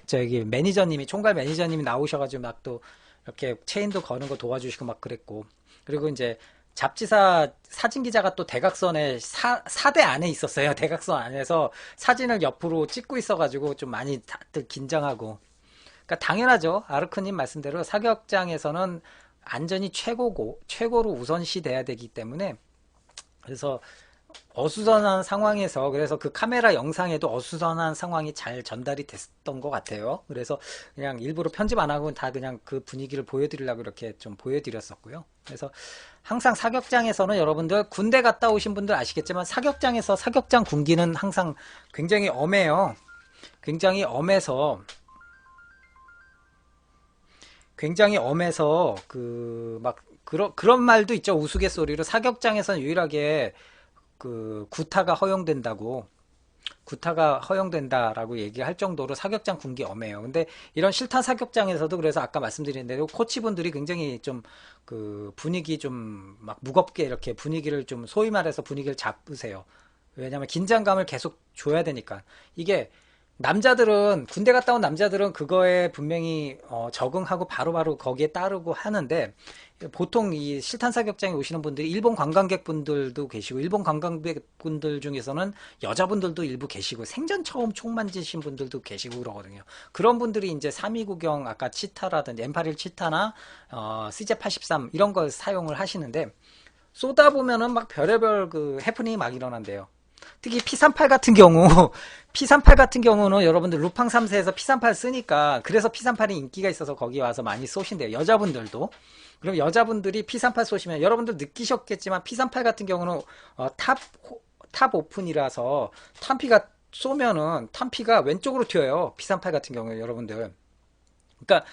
A: 저기 매니저님이 총괄 매니저님이 나오셔가지고 막 또 이렇게 체인도 거는 거 도와주시고 막 그랬고. 그리고 이제 잡지사 사진 기자가 또 대각선에 사대 안에 있었어요. 대각선 안에서 사진을 옆으로 찍고 있어가지고 좀 많이 다들 긴장하고. 그러니까 당연하죠. 아르크님 말씀대로 사격장에서는 안전이 최고로 우선시 돼야 되기 때문에. 그래서 어수선한 상황에서, 그래서 그 카메라 영상에도 어수선한 상황이 잘 전달이 됐던 것 같아요. 그래서 그냥 일부러 편집 안 하고 다 그냥 그 분위기를 보여드리려고 이렇게 좀 보여드렸었고요. 그래서 항상 사격장에서는 여러분들 군대 갔다 오신 분들 아시겠지만 사격장에서 사격장 군기는 항상 굉장히 엄해요. 굉장히 엄해서 그런 말도 있죠. 우스갯소리로 사격장에서는 유일하게 그 구타가 허용된다라고 얘기할 정도로 사격장 군기 엄해요. 근데 이런 실탄 사격장에서도 그래서 아까 말씀드린 대로 코치분들이 굉장히 좀 그 분위기 좀 막 무겁게 이렇게 분위기를 좀 소위 말해서 분위기를 잡으세요. 왜냐면 긴장감을 계속 줘야 되니까. 이게 남자들은 군대 갔다 온 남자들은 그거에 분명히 적응하고 바로바로 거기에 따르고 하는데 보통 이 실탄 사격장에 오시는 분들이 일본 관광객분들도 계시고 일본 관광객분들 중에서는 여자분들도 일부 계시고 생전 처음 총 만지신 분들도 계시고 그러거든요. 그런 분들이 이제 3.2 구경 아까 치타라든지 M81 치타나 CJ83 이런 걸 사용을 하시는데 쏘다 보면은 막 별의별 그 해프닝이 막 일어난대요. 특히 P38 같은 경우는 여러분들 루팡 3세에서 P38 쓰니까 그래서 P38이 인기가 있어서 거기 와서 많이 쏘신대요. 여자분들도. 그럼 여자분들이 P38 쏘시면 여러분들 느끼셨겠지만 P38 같은 경우는 탑 오픈이라서 탄피가 왼쪽으로 튀어요. P38 같은 경우에 여러분들. 그러니까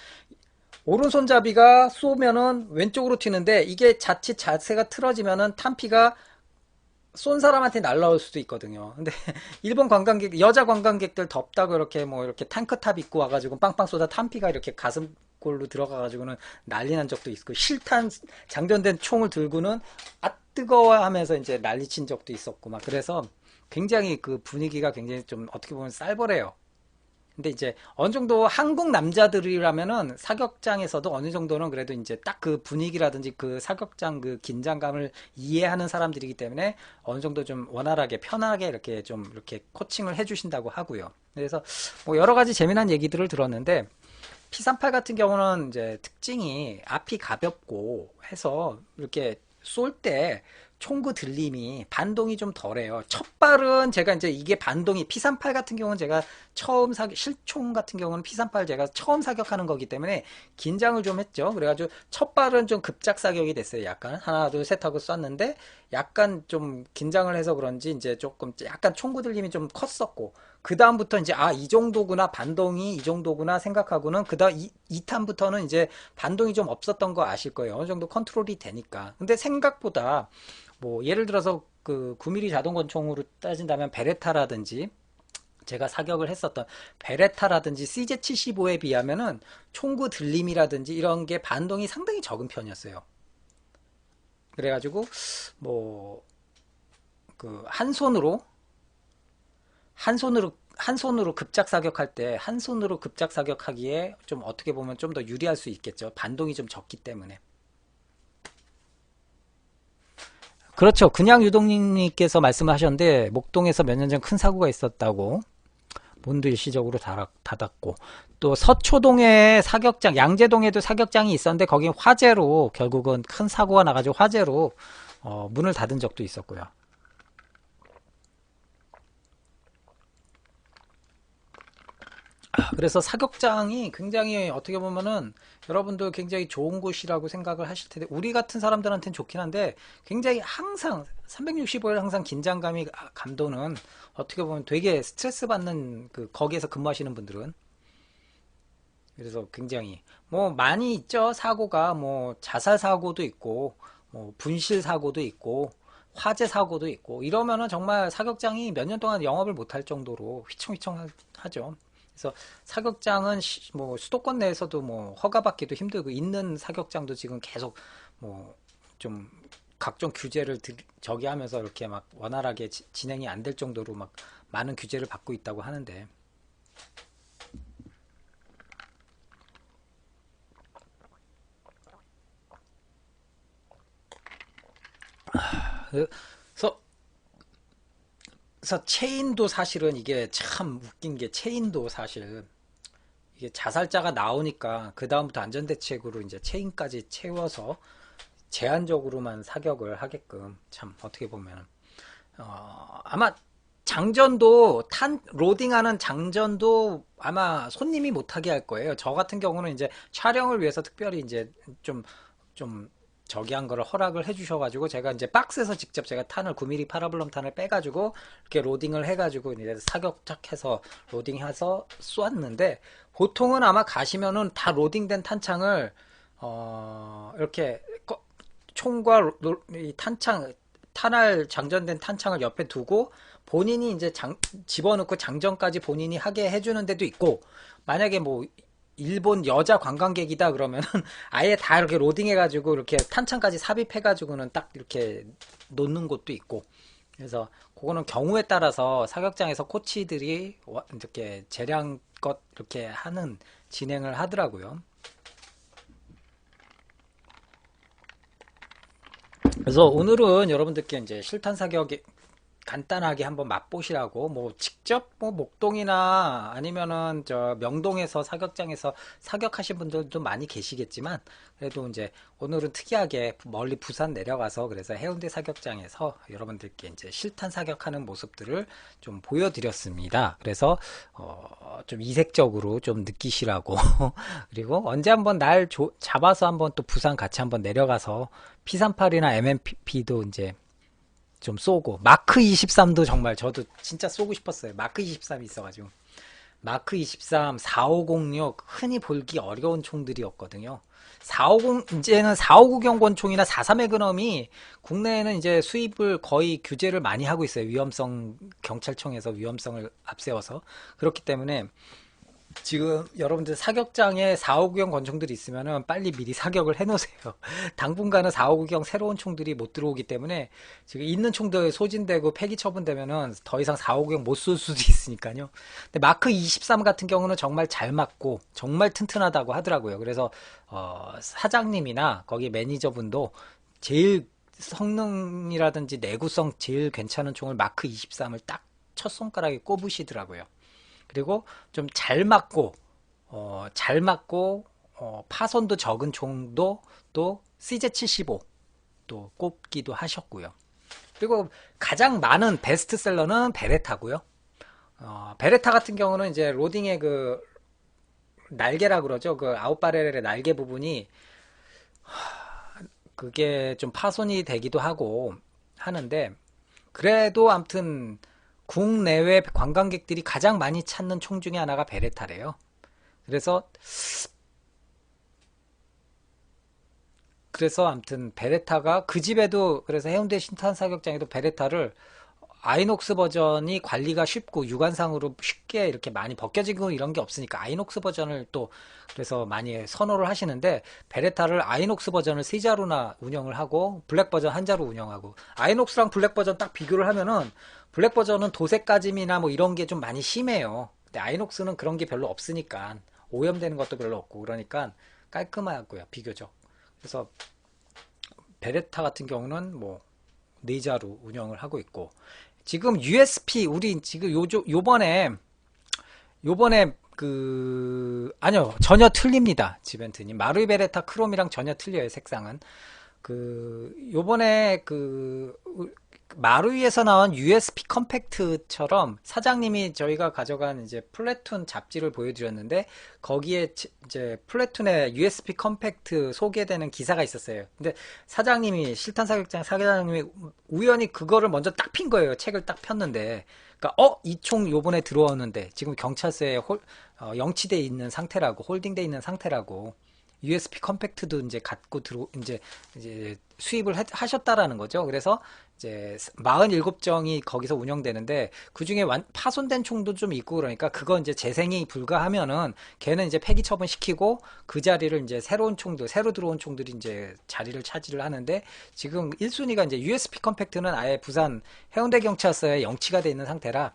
A: 오른손잡이가 쏘면은 왼쪽으로 튀는데 이게 자칫 자세가 틀어지면은 탄피가 쏜 사람한테 날라올 수도 있거든요. 근데 일본 여자 관광객들 덥다고 이렇게 탱크탑 입고 와가지고 빵빵 쏘다 탄피가 이렇게 가슴골로 들어가가지고는 난리 난 적도 있고 실탄 장전된 총을 들고는 뜨거워 하면서 이제 난리 친 적도 있었고 막 그래서 굉장히 그 분위기가 굉장히 좀 어떻게 보면 쌀벌해요. 근데 이제 어느 정도 한국 남자들이라면은 사격장에서도 어느 정도는 그래도 이제 딱 그 분위기라든지 그 사격장 그 긴장감을 이해하는 사람들이기 때문에 어느 정도 좀 원활하게 편하게 이렇게 좀 이렇게 코칭을 해주신다고 하고요. 그래서 뭐 여러 가지 재미난 얘기들을 들었는데 P38 같은 경우는 이제 특징이 앞이 가볍고 해서 이렇게 쏠 때 총구 들림이 반동이 좀 덜해요. 첫 발은 제가 이제 이게 반동이 P38 같은 경우는 제가 처음 실총 같은 경우는 P38 제가 처음 사격하는 거기 때문에 긴장을 좀 했죠. 그래가지고 첫 발은 좀 급작 사격이 됐어요. 약간 하나 둘 셋 하고 쐈는데 약간 좀 긴장을 해서 그런지 이제 조금 약간 총구 들림이 좀 컸었고 그 다음부터 이제 이 정도구나 반동이 이 정도구나 생각하고는 그다음 2탄부터는 이제 반동이 좀 없었던 거 아실 거예요. 어느 정도 컨트롤이 되니까. 근데 생각보다 뭐 예를 들어서 그 9mm 자동권총으로 따진다면 베레타라든지 제가 사격을 했었던 베레타라든지 CJ75에 비하면은 총구 들림이라든지 이런 게 반동이 상당히 적은 편이었어요. 그래가지고 뭐 그 한 손으로 급작 사격할 때 한 손으로 급작 사격하기에 좀 어떻게 보면 좀 더 유리할 수 있겠죠. 반동이 좀 적기 때문에. 그렇죠. 그냥 유동님께서 말씀하셨는데 목동에서 몇 년 전 큰 사고가 있었다고 문도 일시적으로 닫았고 또 서초동에 사격장 양재동에도 사격장이 있었는데 거기 화재로 결국은 큰 사고가 나가지고 화재로 문을 닫은 적도 있었고요. 그래서 사격장이 굉장히 어떻게 보면은 여러분도 굉장히 좋은 곳이라고 생각을 하실 텐데 우리 같은 사람들한테는 좋긴 한데 굉장히 항상 365일 항상 긴장감이 감도는 어떻게 보면 되게 스트레스 받는 그 거기에서 근무하시는 분들은 그래서 굉장히 뭐 많이 있죠. 사고가 뭐 자살 사고도 있고 뭐 분실 사고도 있고 화재 사고도 있고 이러면은 정말 사격장이 몇 년 동안 영업을 못할 정도로 휘청휘청하죠. 그래서 사격장은 뭐 수도권 내에서도 뭐 허가받기도 힘들고 있는 사격장도 지금 계속 뭐 좀 각종 규제를 저기 하면서 이렇게 막 원활하게 진행이 안 될 정도로 막 많은 규제를 받고 있다고 하는데 그래서 체인도 사실은 이게 참 웃긴 게 체인도 사실 이게 자살자가 나오니까 그 다음부터 안전대책으로 이제 체인까지 채워서 제한적으로만 사격을 하게끔 참 어떻게 보면 아마 장전도 로딩하는 장전도 아마 손님이 못하게 할 거예요. 저 같은 경우는 이제 촬영을 위해서 특별히 이제 좀 저기 한 거를 허락을 해주셔가지고 제가 이제 박스에서 직접 제가 탄을 9mm 파라블럼 탄을 빼가지고 이렇게 로딩을 해가지고 이제 사격작해서 로딩해서 쏘았는데 보통은 아마 가시면은 다 로딩된 탄창을 이렇게 총과 이 탄알 장전된 탄창을 옆에 두고 본인이 이제 집어넣고 장전까지 본인이 하게 해주는 데도 있고 만약에 뭐 일본 여자 관광객이다 그러면은 아예 다 이렇게 로딩해가지고 이렇게 탄창까지 삽입해가지고는 딱 이렇게 놓는 곳도 있고 그래서 그거는 경우에 따라서 사격장에서 코치들이 이렇게 재량껏 이렇게 하는 진행을 하더라고요. 그래서 오늘은 여러분들께 이제 실탄 사격이 간단하게 한번 맛보시라고 뭐 직접 뭐 목동이나 아니면은 저 명동에서 사격장에서 사격하신 분들도 많이 계시겠지만 그래도 이제 오늘은 특이하게 멀리 부산 내려가서 그래서 해운대 사격장에서 여러분들께 이제 실탄 사격하는 모습들을 좀 보여드렸습니다. 그래서 좀 이색적으로 좀 느끼시라고 그리고 언제 한번 날 잡아서 한번 또 부산 같이 한번 내려가서 P38이나 MMP도 이제 좀 쏘고 마크 23도 정말 저도 진짜 쏘고 싶었어요. 마크 23이 있어가지고 마크 23, 4506 흔히 보기 어려운 총들이었거든요. 450 이제는 459경 권총이나 43 매그넘이 국내에는 이제 수입을 거의 규제를 많이 하고 있어요. 위험성 경찰청에서 위험성을 앞세워서 그렇기 때문에 지금 여러분들 사격장에 459경 권총들이 있으면은 빨리 미리 사격을 해놓으세요. 당분간은 459경 새로운 총들이 못 들어오기 때문에 지금 있는 총들 소진되고 폐기 처분되면은 더 이상 459경 못 쏠 수도 있으니까요. 근데 마크 23 같은 경우는 정말 잘 맞고 정말 튼튼하다고 하더라고요. 그래서 사장님이나 거기 매니저분도 제일 성능이라든지 내구성 제일 괜찮은 총을 마크 23을 딱 첫 손가락에 꼽으시더라고요. 그리고 좀 잘 맞고 파손도 적은 총도 또 CZ75 또 꼽기도 하셨고요. 그리고 가장 많은 베스트셀러는 베레타고요. 베레타 같은 경우는 이제 로딩의 그 날개라 그러죠. 그 아웃바렐의 날개 부분이 그게 좀 파손이 되기도 하고 하는데 그래도 아무튼 국내외 관광객들이 가장 많이 찾는 총 중에 하나가 베레타래요. 그래서 아무튼 베레타가 그 집에도 그래서 해운대 신탄 사격장에도 베레타를 아이녹스 버전이 관리가 쉽고 육안상으로 쉽게 이렇게 많이 벗겨지고 이런 게 없으니까 아이녹스 버전을 또 그래서 많이 선호를 하시는데 베레타를 아이녹스 버전을 3자루나 운영을 하고 블랙 버전 1자루 운영하고 아이녹스랑 블랙 버전 딱 비교를 하면은 블랙 버전은 도색 까짐이나 뭐 이런 게 좀 많이 심해요. 근데 아이녹스는 그런 게 별로 없으니까 오염되는 것도 별로 없고 그러니까 깔끔하고요 비교적. 그래서 베레타 같은 경우는 뭐 4자루 운영을 하고 있고 지금 USP 우리 지금 요번에 아니요 전혀 틀립니다. 지벤트님 마루이 베레타 크롬이랑 전혀 틀려요. 색상은 요번에 마루이에서 나온 USB 컴팩트처럼 사장님이 저희가 가져간 이제 플래툰 잡지를 보여드렸는데 거기에 이제 플래툰의 USB 컴팩트 소개되는 기사가 있었어요. 근데 사장님이 실탄 사격장 사장님이 우연히 그거를 먼저 딱 핀 거예요. 책을 딱 폈는데 그러니까 이 총 요번에 들어오는데 지금 경찰서에 영치돼 있는 상태라고 홀딩돼 있는 상태라고 USB 컴팩트도 이제 갖고 이제 수입을 하셨다라는 거죠. 그래서 이제 47정이 거기서 운영되는데 그 중에 파손된 총도 좀 있고 그러니까 그거 이제 재생이 불가하면은 걔는 이제 폐기 처분시키고 그 자리를 이제 새로 들어온 총들이 이제 자리를 차지를 하는데 지금 1순위가 이제 USB 컴팩트는 아예 부산 해운대 경찰서에 영치가 돼 있는 상태라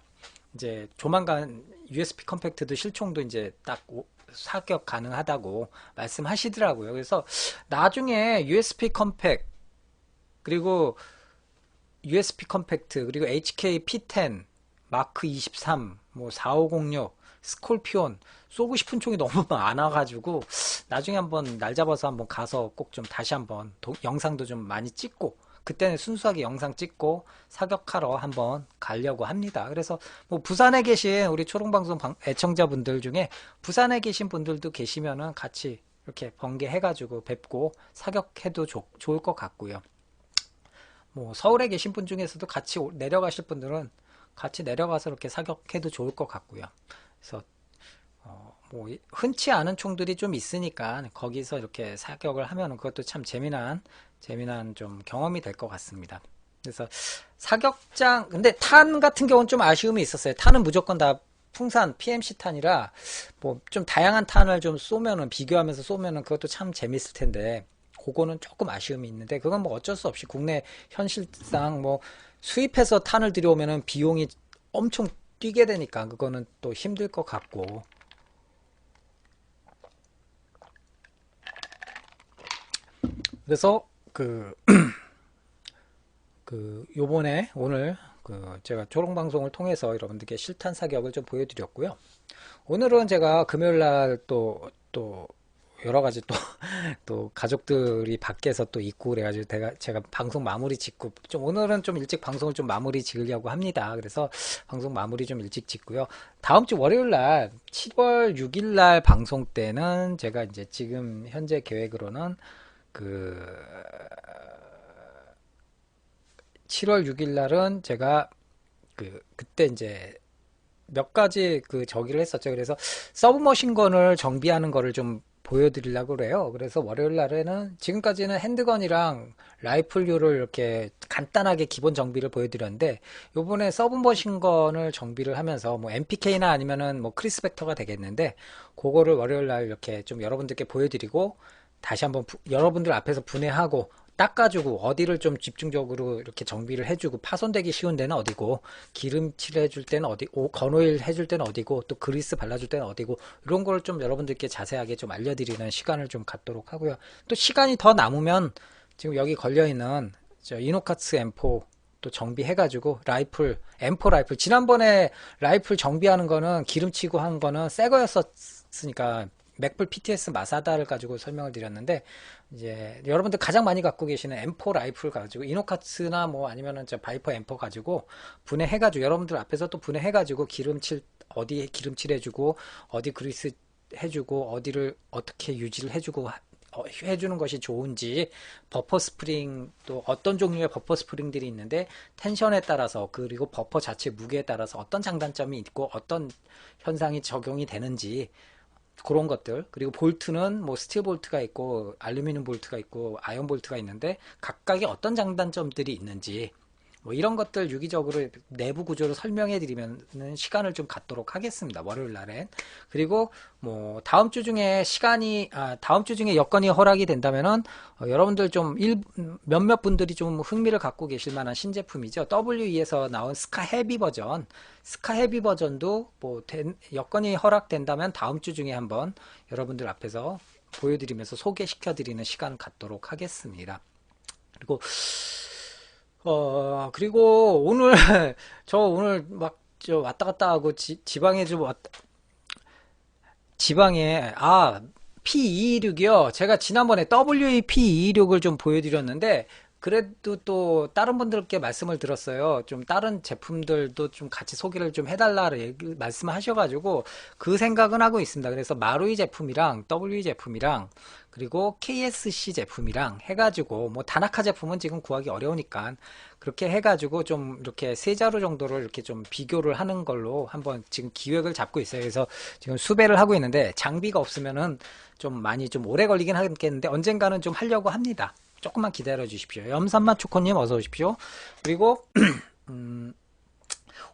A: 이제 조만간 USB 컴팩트도 실총도 이제 딱 사격 가능하다고 말씀하시더라고요. 그래서 나중에 USB 컴팩트 그리고 HK P10 마크 23 뭐 4506 스콜피온 쏘고 싶은 총이 너무 많아가지고 나중에 한번 날 잡아서 한번 가서 꼭 좀 다시 한번 영상도 좀 많이 찍고 그때는 순수하게 영상 찍고 사격하러 한번 가려고 합니다. 그래서 뭐 부산에 계신 우리 초롱방송 애청자분들 중에 부산에 계신 분들도 계시면은 같이 이렇게 번개해가지고 뵙고 사격해도 좋을 것 같고요. 뭐 서울에 계신 분 중에서도 같이 내려가실 분들은 같이 내려가서 이렇게 사격해도 좋을 것 같고요. 그래서 뭐 흔치 않은 총들이 좀 있으니까 거기서 이렇게 사격을 하면은 그것도 참 재미난 좀 경험이 될 것 같습니다. 그래서 사격장 근데 탄 같은 경우는 좀 아쉬움이 있었어요. 탄은 무조건 다 풍산 PMC 탄이라 뭐 좀 다양한 탄을 좀 쏘면은 비교하면서 쏘면은 그것도 참 재밌을 텐데 그거는 조금 아쉬움이 있는데 그건 뭐 어쩔 수 없이 국내 현실상 뭐 수입해서 탄을 들여오면은 비용이 엄청 뛰게 되니까 그거는 또 힘들 것 같고 그래서 요번에 오늘 제가 초롱방송을 통해서 여러분들께 실탄 사격을 좀 보여드렸고요. 오늘은 제가 금요일날 또 여러가지 또 가족들이 밖에서 또 있고 그래가지고 제가 방송 마무리 짓고 오늘은 좀 일찍 방송을 좀 마무리 지으려고 합니다. 그래서 방송 마무리 좀 일찍 짓고요. 다음 주 월요일날 7월 6일날 방송 때는 제가 이제 지금 현재 계획으로는 7월 6일 날은 제가 그때 이제 몇 가지 저기를 했었죠. 그래서 서브머신건을 정비하는 거를 좀 보여드리려고 그래요. 그래서 월요일 날에는 지금까지는 핸드건이랑 라이플류를 이렇게 간단하게 기본 정비를 보여드렸는데 요번에 서브머신건을 정비를 하면서 뭐 MPK나 아니면은 뭐 크리스벡터가 되겠는데 그거를 월요일 날 이렇게 좀 여러분들께 보여드리고 다시 한번 여러분들 앞에서 분해하고 닦아주고 어디를 좀 집중적으로 이렇게 정비를 해주고 파손되기 쉬운 데는 어디고 기름칠 해줄 때는 어디고 건오일 해줄 때는 어디고 또 그리스 발라줄 때는 어디고 이런 걸 좀 여러분들께 자세하게 좀 알려드리는 시간을 좀 갖도록 하고요. 또 시간이 더 남으면 지금 여기 걸려있는 이노카츠 M4 또 정비해가지고 M4 라이플 지난번에 라이플 정비하는 거는 기름치고 한 거는 새 거였었으니까 맥풀 PTS 마사다를 가지고 설명을 드렸는데 이제 여러분들 가장 많이 갖고 계시는 M4 라이플 가지고 이노카츠나 뭐 아니면은 바이퍼 M4 가지고 분해해가지고 여러분들 앞에서 또 분해해가지고 어디에 기름칠 해주고 어디 그리스 해주고 어디를 어떻게 유지를 해주고 해주는 것이 좋은지 버퍼 스프링 또 어떤 종류의 버퍼 스프링들이 있는데 텐션에 따라서 그리고 버퍼 자체 무게에 따라서 어떤 장단점이 있고 어떤 현상이 적용이 되는지 그런 것들 그리고 볼트는 뭐 스틸 볼트가 있고 알루미늄 볼트가 있고 아이언 볼트가 있는데 각각의 어떤 장단점들이 있는지 뭐 이런 것들 유기적으로 내부 구조를 설명해 드리면 시간을 좀 갖도록 하겠습니다. 월요일 날엔. 그리고 뭐 다음 주 중에 여건이 허락이 된다면은 여러분들 좀 몇몇 분들이 좀 흥미를 갖고 계실 만한 신제품이죠. WE에서 나온 스카 헤비 버전도 뭐 여건이 허락된다면 다음 주 중에 한번 여러분들 앞에서 보여드리면서 소개시켜 드리는 시간을 갖도록 하겠습니다. 그리고 오늘 오늘 막 왔다 갔다 하고 지방에 P226이요. 제가 지난번에 WE P226을 좀 보여드렸는데 그래도 또 다른 분들께 말씀을 들었어요. 좀 다른 제품들도 좀 같이 소개를 좀 해달라 말씀을 하셔가지고 그 생각은 하고 있습니다. 그래서 마루이 제품이랑 WE 제품이랑 그리고 KSC 제품이랑 해가지고 뭐 다나카 제품은 지금 구하기 어려우니까 그렇게 해가지고 좀 이렇게 세 자루 정도를 이렇게 좀 비교를 하는 걸로 한번 지금 기획을 잡고 있어요. 그래서 지금 수배를 하고 있는데 장비가 없으면은 좀 많이 좀 오래 걸리긴 하겠는데 언젠가는 좀 하려고 합니다. 조금만 기다려 주십시오. 염산맛 초코님 어서 오십시오. 그리고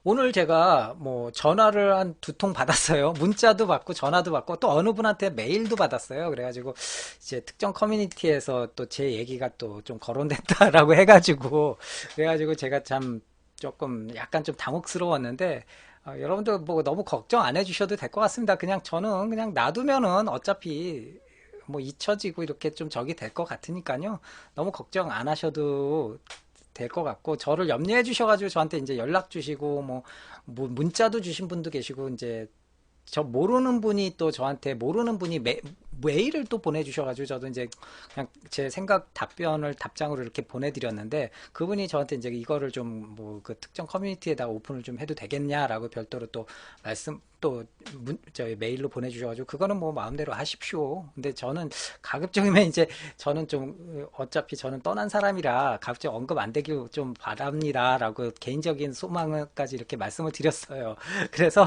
A: 오늘 제가 뭐 전화를 한 2통 받았어요. 문자도 받고 전화도 받고 또 어느 분한테 메일도 받았어요. 그래가지고 이제 특정 커뮤니티에서 또 제 얘기가 또 좀 거론됐다라고 해가지고 그래가지고 제가 참 조금 약간 좀 당혹스러웠는데 여러분들 뭐 너무 걱정 안 해주셔도 될 것 같습니다. 그냥 저는 그냥 놔두면은 어차피 뭐 잊혀지고 이렇게 좀 적이 될 것 같으니까요. 너무 걱정 안 하셔도 될 것 같고 저를 염려해 주셔가지고 저한테 이제 연락 주시고 뭐 문자도 주신 분도 계시고 이제 저 모르는 분이 또 저한테 모르는 분이 메일을 또 보내주셔가지고 저도 이제 그냥 제 생각 답장으로 이렇게 보내드렸는데 그분이 저한테 이제 이거를 좀 뭐 그 특정 커뮤니티에다 오픈을 좀 해도 되겠냐라고 별도로 또 저희 메일로 보내주셔가지고 그거는 뭐 마음대로 하십시오. 근데 저는 가급적이면 이제 저는 좀 어차피 저는 떠난 사람이라 가급적 언급 안 되길 좀 바랍니다라고 개인적인 소망까지 이렇게 말씀을 드렸어요. 그래서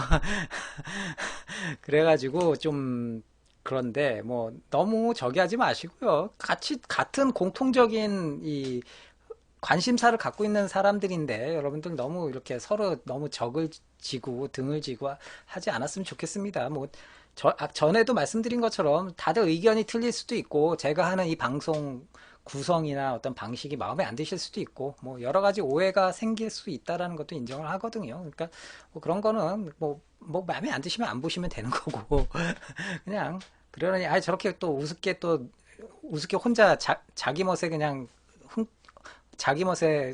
A: 그래가지고 좀 그런데 뭐 너무 저기 하지 마시고요. 같은 공통적인 이 관심사를 갖고 있는 사람들인데 여러분들 너무 이렇게 서로 너무 적을 지고 등을 지고 하지 않았으면 좋겠습니다. 뭐 전에도 말씀드린 것처럼 다들 의견이 틀릴 수도 있고 제가 하는 이 방송 구성이나 어떤 방식이 마음에 안 드실 수도 있고 뭐 여러 가지 오해가 생길 수 있다라는 것도 인정을 하거든요. 그러니까 뭐 그런 거는 뭐 마음에 안 드시면 안 보시면 되는 거고 그냥 그러니 저렇게 또 우습게 혼자 자기 멋에 그냥 자기 멋에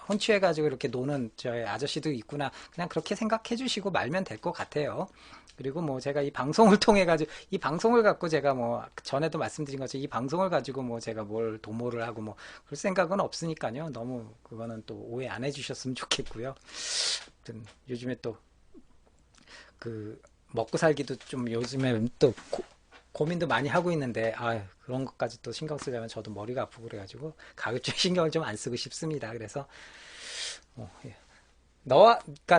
A: 혼취해가지고 이렇게 노는 저희 아저씨도 있구나. 그냥 그렇게 생각해 주시고 말면 될 것 같아요. 그리고 뭐 제가 이 방송을 통해 가지고 이 방송을 갖고 제가 뭐 전에도 말씀드린 것처럼 이 방송을 가지고 뭐 제가 뭘 도모를 하고 뭐 그럴 생각은 없으니까요. 너무 그거는 또 오해 안 해주셨으면 좋겠고요. 아무튼 요즘에 또 그 먹고 살기도 좀 요즘에 또 고민도 많이 하고 있는데 그런 것까지 또 신경 쓰려면 저도 머리가 아프고 그래가지고 가급적 신경을 좀 안 쓰고 싶습니다. 그래서 예. 그러니까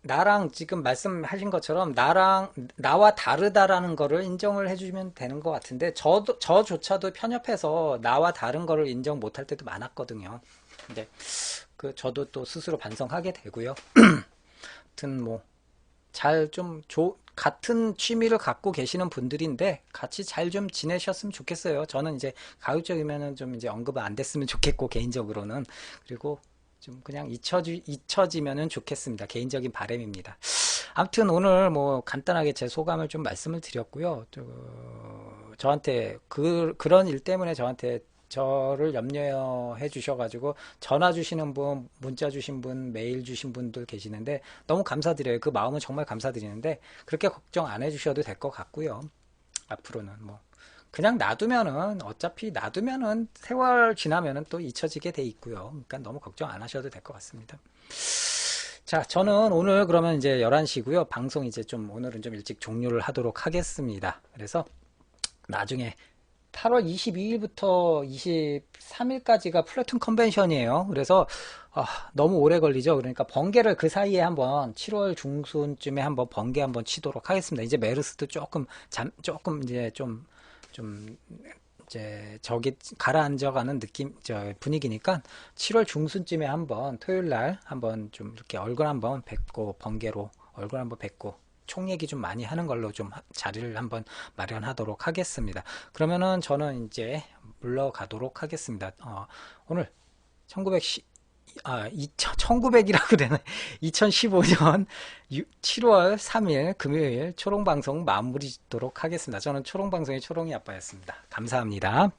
A: 나랑 지금 말씀하신 것처럼 나와 다르다라는 거를 인정을 해주면 되는 것 같은데 저조차도 편협해서 나와 다른 거를 인정 못할 때도 많았거든요. 근데 저도 또 스스로 반성하게 되고요. 아무튼 뭐 같은 취미를 갖고 계시는 분들인데 같이 잘 좀 지내셨으면 좋겠어요. 저는 이제 가급적이면은 좀 이제 언급은 안 됐으면 좋겠고 개인적으로는 그리고 좀 그냥 잊혀지면은 좋겠습니다. 개인적인 바람입니다. 아무튼 오늘 뭐 간단하게 제 소감을 좀 말씀을 드렸고요. 저한테 그런 일 때문에 저를 염려해 주셔가지고 전화 주시는 분, 문자 주신 분, 메일 주신 분들 계시는데 너무 감사드려요. 그 마음은 정말 감사드리는데 그렇게 걱정 안 해주셔도 될 것 같고요. 앞으로는 뭐 그냥 어차피 놔두면은 세월 지나면은 또 잊혀지게 돼 있고요. 그러니까 너무 걱정 안 하셔도 될 것 같습니다. 자, 저는 오늘 그러면 이제 11시고요. 방송 이제 오늘은 좀 일찍 종료를 하도록 하겠습니다. 그래서 나중에 8월 22일부터 23일까지가 플래툰 컨벤션이에요. 그래서 너무 오래 걸리죠. 그러니까 번개를 그 사이에 한번 7월 중순쯤에 한번 번개 한번 치도록 하겠습니다. 이제 메르스도 조금 이제 좀 이제 저기 가라앉아가는 분위기니까 7월 중순쯤에 한번 토요일 날 한번 좀 이렇게 얼굴 한번 뵙고 번개로 얼굴 한번 뵙고 총 얘기 좀 많이 하는 걸로 좀 자리를 한번 마련하도록 하겠습니다. 그러면은 저는 이제 물러가도록 하겠습니다. 오늘 1900이라고 그러네. 2015년 7월 3일 금요일 초롱방송 마무리 짓도록 하겠습니다. 저는 초롱방송의 초롱이 아빠였습니다. 감사합니다.